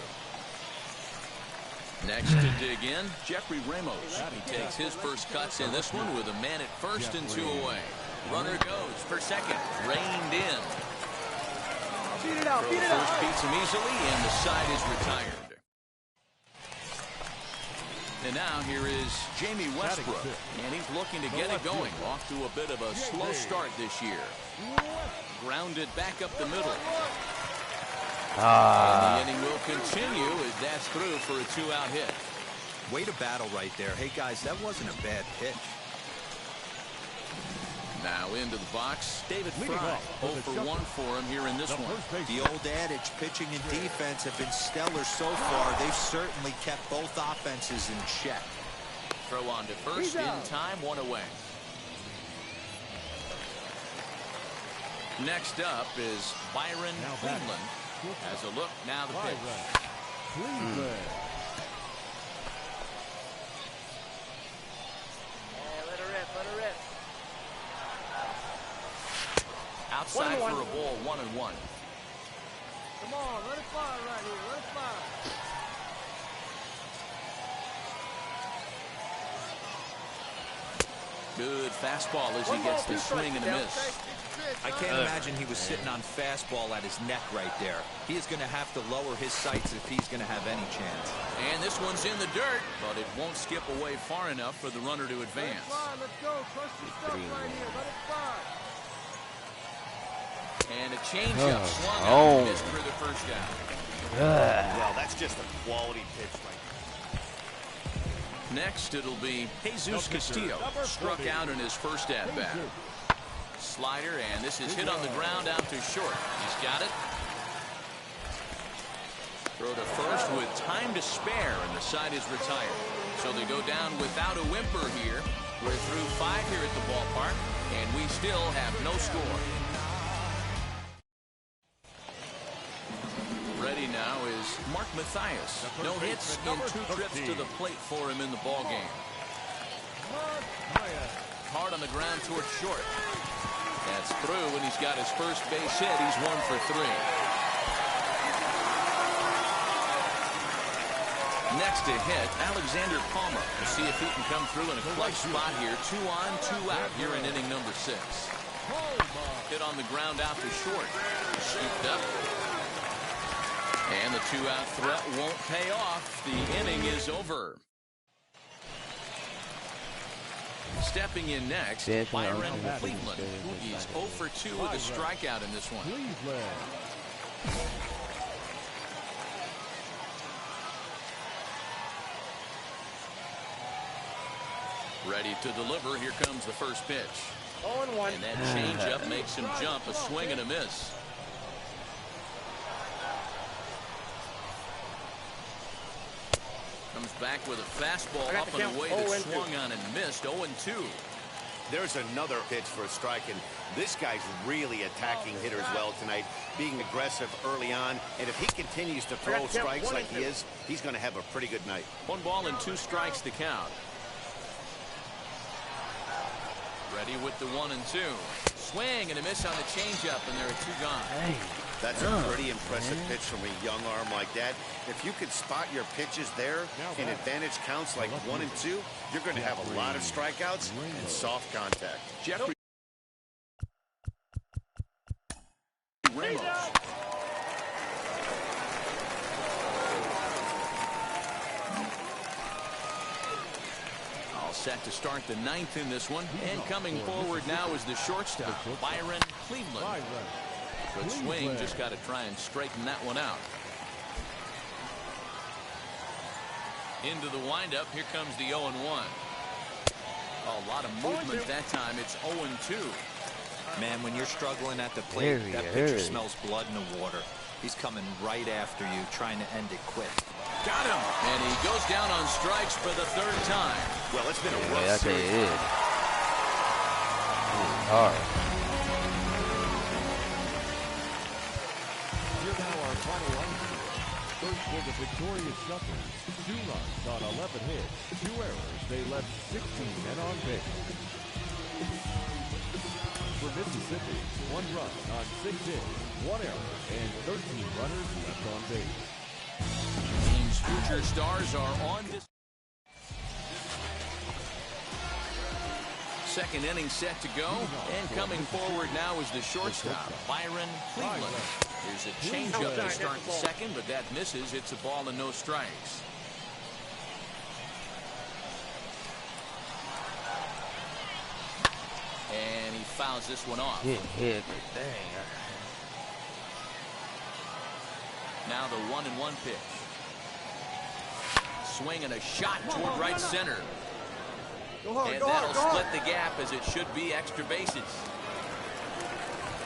Next to dig in, Jeffrey Ramos. He takes his first cuts in this one with a man at first and 2 away. Runner goes for second, reined in. First beats him easily, and the side is retired. And now here is Jamie Westbrook, and he's looking to get it going. Off to a bit of a slow start this year. Grounded back up the middle. And the inning will continue as that's through for a 2-out hit. Way to battle right there. Hey, guys, that wasn't a bad pitch. Now into the box, David Fry. 0 for 1 for him here in this one. The old adage, pitching and defense have been stellar so far. They've certainly kept both offenses in check. Throw on to first, in time, 1 away. Next up is Byron Cleveland. As a look, now the pitch. Cleveland. Let her rip. Outside for a ball, 1-1. Come on, let it fly right here. Let it fly. Good fastball as he gets the swing and a miss. I can't imagine he was sitting on fastball at his neck right there. He is going to have to lower his sights if he's going to have any chance. And this one's in the dirt, but it won't skip away far enough for the runner to advance. Let's go. Trust your stuff right here. Let it fly. And a changeup swung out and missed for the first down. Well, that's just a quality pitch right there. Next, it'll be Jesus Castillo. Struck out in his first at-bat. Slider, and this is hit on the ground out to short. He's got it. Throw to first with time to spare, and the side is retired. So they go down without a whimper here. We're through 5 here at the ballpark, and we still have no score. Ready now is Mark Mathias. No hits in 2 trips to the plate for him in the ballgame. Hard on the ground towards short. That's through, and he's got his first base hit. He's 1 for 3. Next to hit, Alexander Palmer. We'll see if he can come through in a clutch spot here. 2 on, 2 out here in inning number 6. Hit on the ground out to short. Scooped up. And the 2-out threat won't pay off. The inning is over. Stepping in next, Byron Cleveland. He's 0 for 2 with a strikeout in this one. Ready to deliver. Here comes the first pitch. 0-1. And that changeup makes him jump. A swing and a miss. Comes back with a fastball up and away that swung on and missed. 0-2. There's another pitch for a strike, and this guy's really attacking hitters well tonight, being aggressive early on. And if he continues to throw strikes like he is, he's going to have a pretty good night. 1 ball and 2 strikes to count. Ready with the 1 and 2. Swing and a miss on the changeup, and there are 2 gone. That's a pretty impressive pitch from a young arm like that. If you can spot your pitches there in advantage counts like 1 and 2, you're going to have a lot of strikeouts and soft contact. Jeffrey Ramos. All set to start the 9th in this one. And coming forward now is the shortstop, Byron Cleveland. Good swing, just got to try and straighten that one out. Into the windup, here comes the 0-1. A lot of movement that time. It's 0-2. Man, when you're struggling at the plate, that pitcher smells blood in the water. He's coming right after you, trying to end it quick. Got him, and he goes down on strikes for the 3rd time. Well, it's been a rough series. Hard. First for the victorious Shuckers, 2 runs on 11 hits, 2 errors. They left 16 men on base. For Mississippi, 1 run on 6 hits, 1 error, and 13 runners left on base. Team's future stars are on this. 2nd inning set to go, and coming forward now is the shortstop, Byron Cleveland. Here's a changeup to start the 2nd, but that misses. It's a ball and no strikes. And he fouls this one off. Hit me, dang. Now the 1-1 pitch. Swing and a shot toward right center. And that'll split the gap, as it should be extra bases.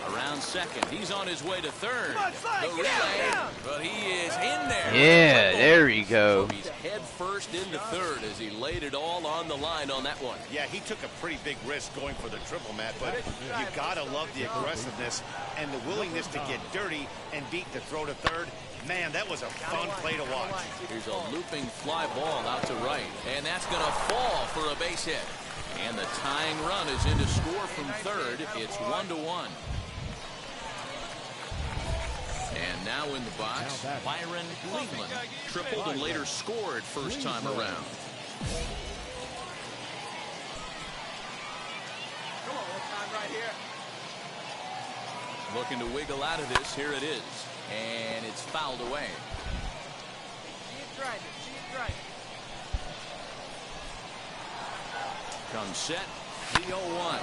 Around 2nd. He's on his way to 3rd. The relay, but he is in there. Yeah, there you go. So he's head first into 3rd as he laid it all on the line on that one. Yeah, he took a pretty big risk going for the triple, Matt, but you got to love the aggressiveness and the willingness to get dirty and beat the throw to 3rd. Man, that was a fun play to watch. Here's a looping fly ball out to right, and that's going to fall for a base hit. And the tying run is in to score from 3rd. It's 1-1. And now in the box, Byron Cleveland. Tripled and later scored first time around. here. Looking to wiggle out of this. Here it is. And it's fouled away. See it driving. See it driving. Comes set. The 0-1.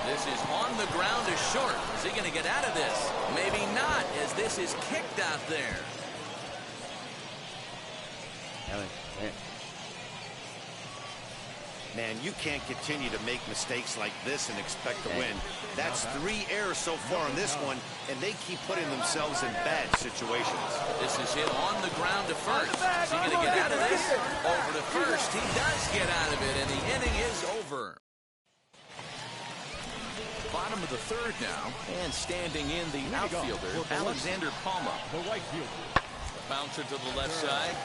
This is on the ground to short. Is he going to get out of this? Maybe not, as this is kicked out there. Man, you can't continue to make mistakes like this and expect to win. That's 3 errors so far on this one, and they keep putting themselves in bad situations. This is hit on the ground to first. Is he going to get out of this? Over to first. He does get out of it, and the inning is over. Bottom of the third now, and standing in the outfielder, Alexander Palma. The right fielder. Bouncer to the left side.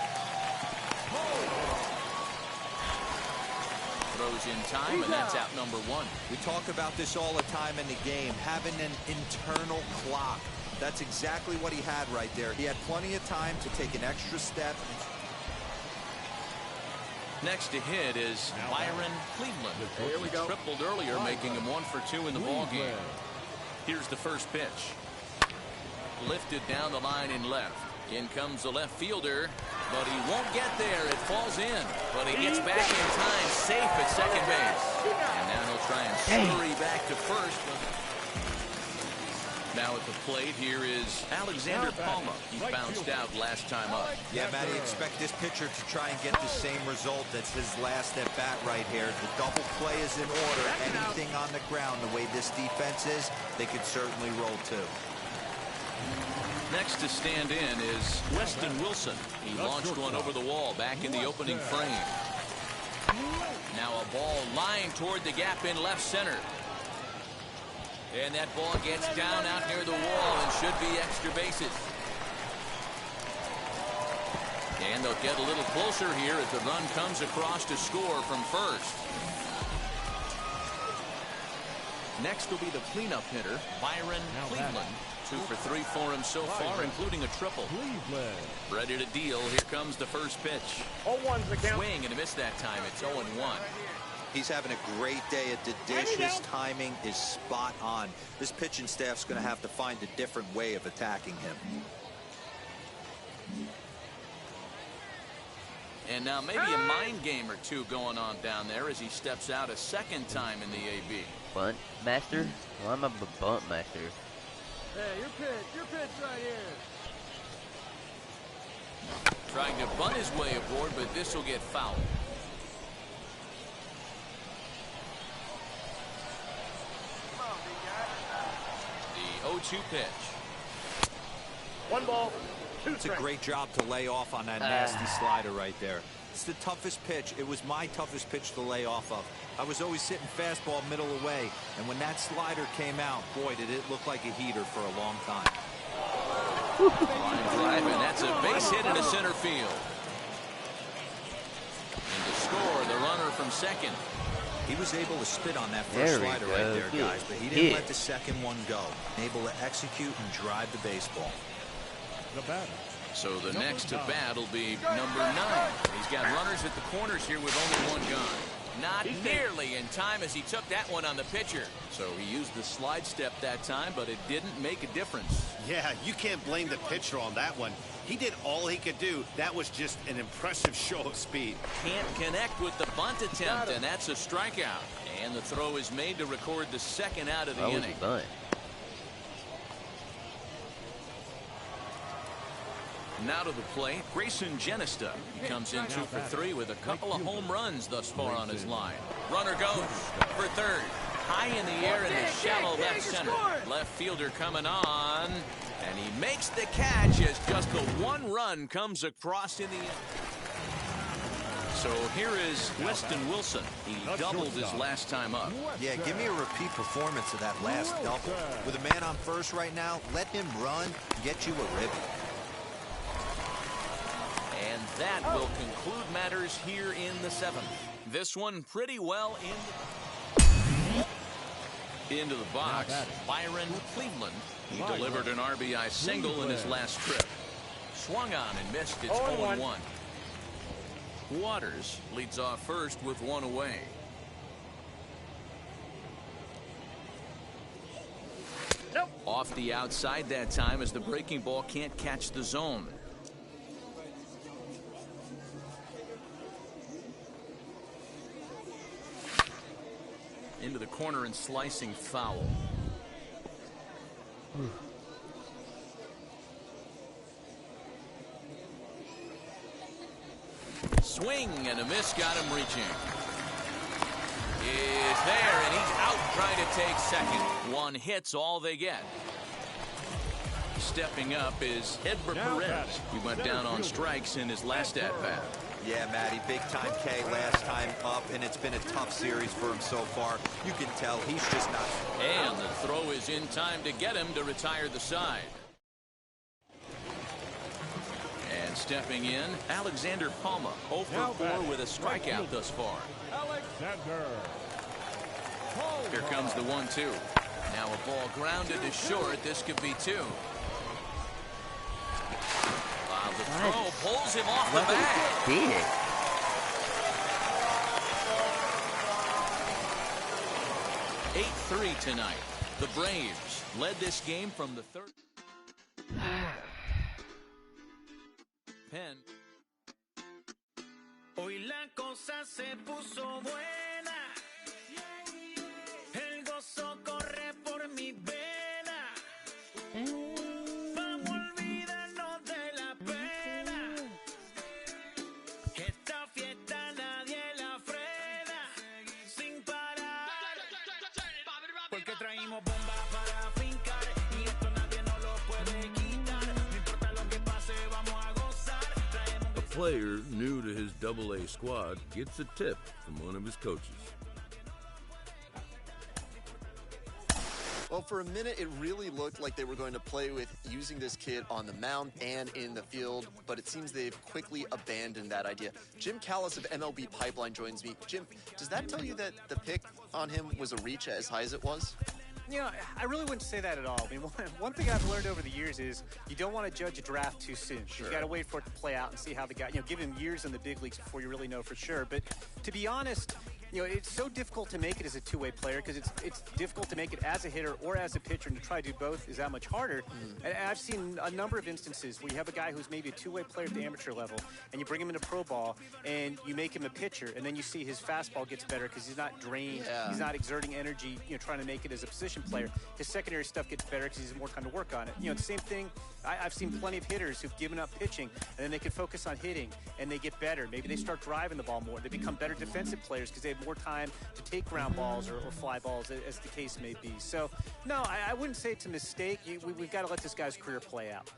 Throws in time, and that's out number 1. We talk about this all the time in the game, having an internal clock. That's exactly what he had right there. He had plenty of time to take an extra step. Next to hit is Byron Cleveland. Here we go. Tripled earlier, making him 1 for 2 in the ballgame. Here's the first pitch. Lifted down the line in left. In comes the left fielder, but he won't get there. It falls in, but he gets back in time, safe at second base. And now he'll try and scurry back to first. Now at the plate, here is Alexander Palma. He bounced out last time up. Yeah, Matty, expect this pitcher to try and get the same result. That's his last at bat right here. The double play is in order. Anything on the ground, the way this defense is, they could certainly roll too. Next to stand in is Weston Wilson. He launched one over the wall back in the opening frame. Now a ball lying toward the gap in left center. And that ball gets down out near the wall and should be extra bases. And they'll get a little closer here as the run comes across to score from first. Next will be the cleanup hitter, Byron Cleveland. 2 for 3 for him so far, including a triple. Ready to deal. Here comes the first pitch. 0-1's the count. Swing and a miss that time. It's 0-1. He's having a great day at the dish. His timing is spot on. This pitching staff's going to have to find a different way of attacking him. And now maybe a mind game or two going on down there as he steps out a second time in the AB. Bunt master? Well, I'm a bunt master. Hey, your pitch right here. Trying to bunt his way aboard, but this will get fouled. The 0-2 pitch. 1 ball, 2 It's a great job to lay off on that nasty slider right there. It's the toughest pitch. It was my toughest pitch to lay off of. I was always sitting fastball middle away, and when that slider came out, boy, did it look like a heater for a long time. Line drive, and that's a base hit into center field. And to score, the runner from second. He was able to spit on that first slider right there, guys, but he didn't let the second one go. Able to execute and drive the baseball. The batter. So the next to bat will be number 9. He's got runners at the corners here with only 1 gun. Not nearly in time as he took that one on the pitcher. So he used the slide step that time, but it didn't make a difference. Yeah, you can't blame the pitcher on that one. He did all he could do. That was just an impressive show of speed. Can't connect with the bunt attempt, and that's a strikeout. And the throw is made to record the second out of the inning. Bunt. Now to the plate, Grayson Genista. He comes in 2 for 3 with a couple of home runs thus far on his line. Runner goes for third. High in the air in the shallow left center. Left fielder coming on. And he makes the catch as just the 1 run comes across in the end. So here is Weston Wilson. He doubled his last time up. Yeah, give me a repeat performance of that last double. With a man on first right now, let him run, get you a ribby. And that will conclude matters here in the 7th. This one pretty well into the box. Byron Cleveland. He delivered an RBI single in his last trip. Swung on and missed. It's 0-1. Waters leads off first with 1 away. Off the outside that time as the breaking ball can't catch the zone. Into the corner and slicing foul. Swing and a miss, got him reaching. Is there, and he's out trying to take second. One hit's all they get. Stepping up is Edward Perez. He went down on strikes in his last at-bat. Yeah, Matty, big-time K last time up, and it's been a tough series for him so far. You can tell he's just not... And the throw is in time to get him to retire the side. And stepping in, Alexander Palma, 0 for 4 with a strikeout thus far. Alexander. Here comes the 1-2. Now a ball grounded to short. This could be 2. Wow, the throw pulls him off the bat. Beat it. 8-3 tonight. The Braves led this game from the third. Penn. Hoy la cosa se puso buena. El gozo corre por mi vena. Vamos a olvidarnos de la pena. Esta fiesta nadie la frena. Sin parar. Porque traímos bomba para fincar. Y esto nadie nos lo puede quitar. No importa lo que pase, vamos a gozar. A player new to his AA squad gets a tip from one of his coaches. Well, for a minute, it really looked like they were going to play with using this kid on the mound and in the field, but it seems they've quickly abandoned that idea. Jim Callis of MLB Pipeline joins me. Jim, does that tell you that the pick on him was a reach as high as it was? You know, I really wouldn't say that at all. I mean, one thing I've learned over the years is you don't want to judge a draft too soon. Sure. You got to wait for it to play out and see how the guy, give him years in the big leagues before you really know for sure. But to be honest, it's so difficult to make it as a two-way player because it's difficult to make it as a hitter or as a pitcher, and to try to do both is that much harder. And I've seen a number of instances where you have a guy who's maybe a two-way player at the amateur level, and you bring him into pro ball, and you make him a pitcher, and then you see his fastball gets better because he's not drained, he's not exerting energy, trying to make it as a position player. His secondary stuff gets better because he has more time to work on it. The same thing, I've seen plenty of hitters who've given up pitching, and then they can focus on hitting, and they get better. Maybe they start driving the ball more. They become better defensive players because they have more time to take ground balls or fly balls, as the case may be. So, no, I wouldn't say it's a mistake. We've got to let this guy's career play out.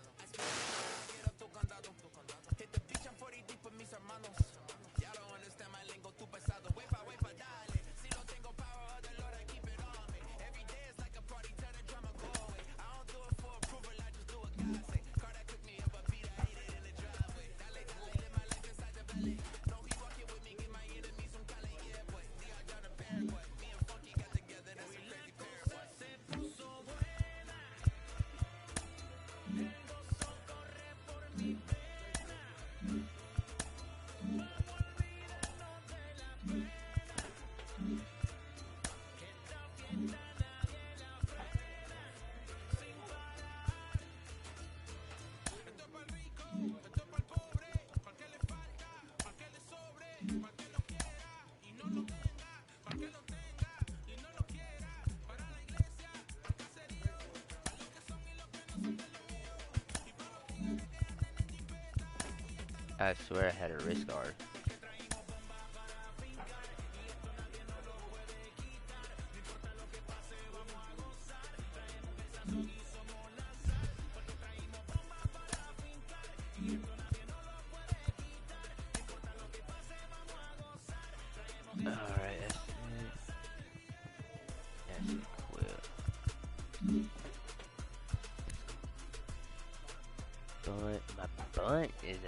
I swear I had a wrist guard. Alright, that's it. That's it, quit. Bunt, my bunt is a...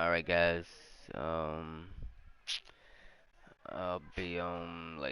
Alright, guys. I'll be on later.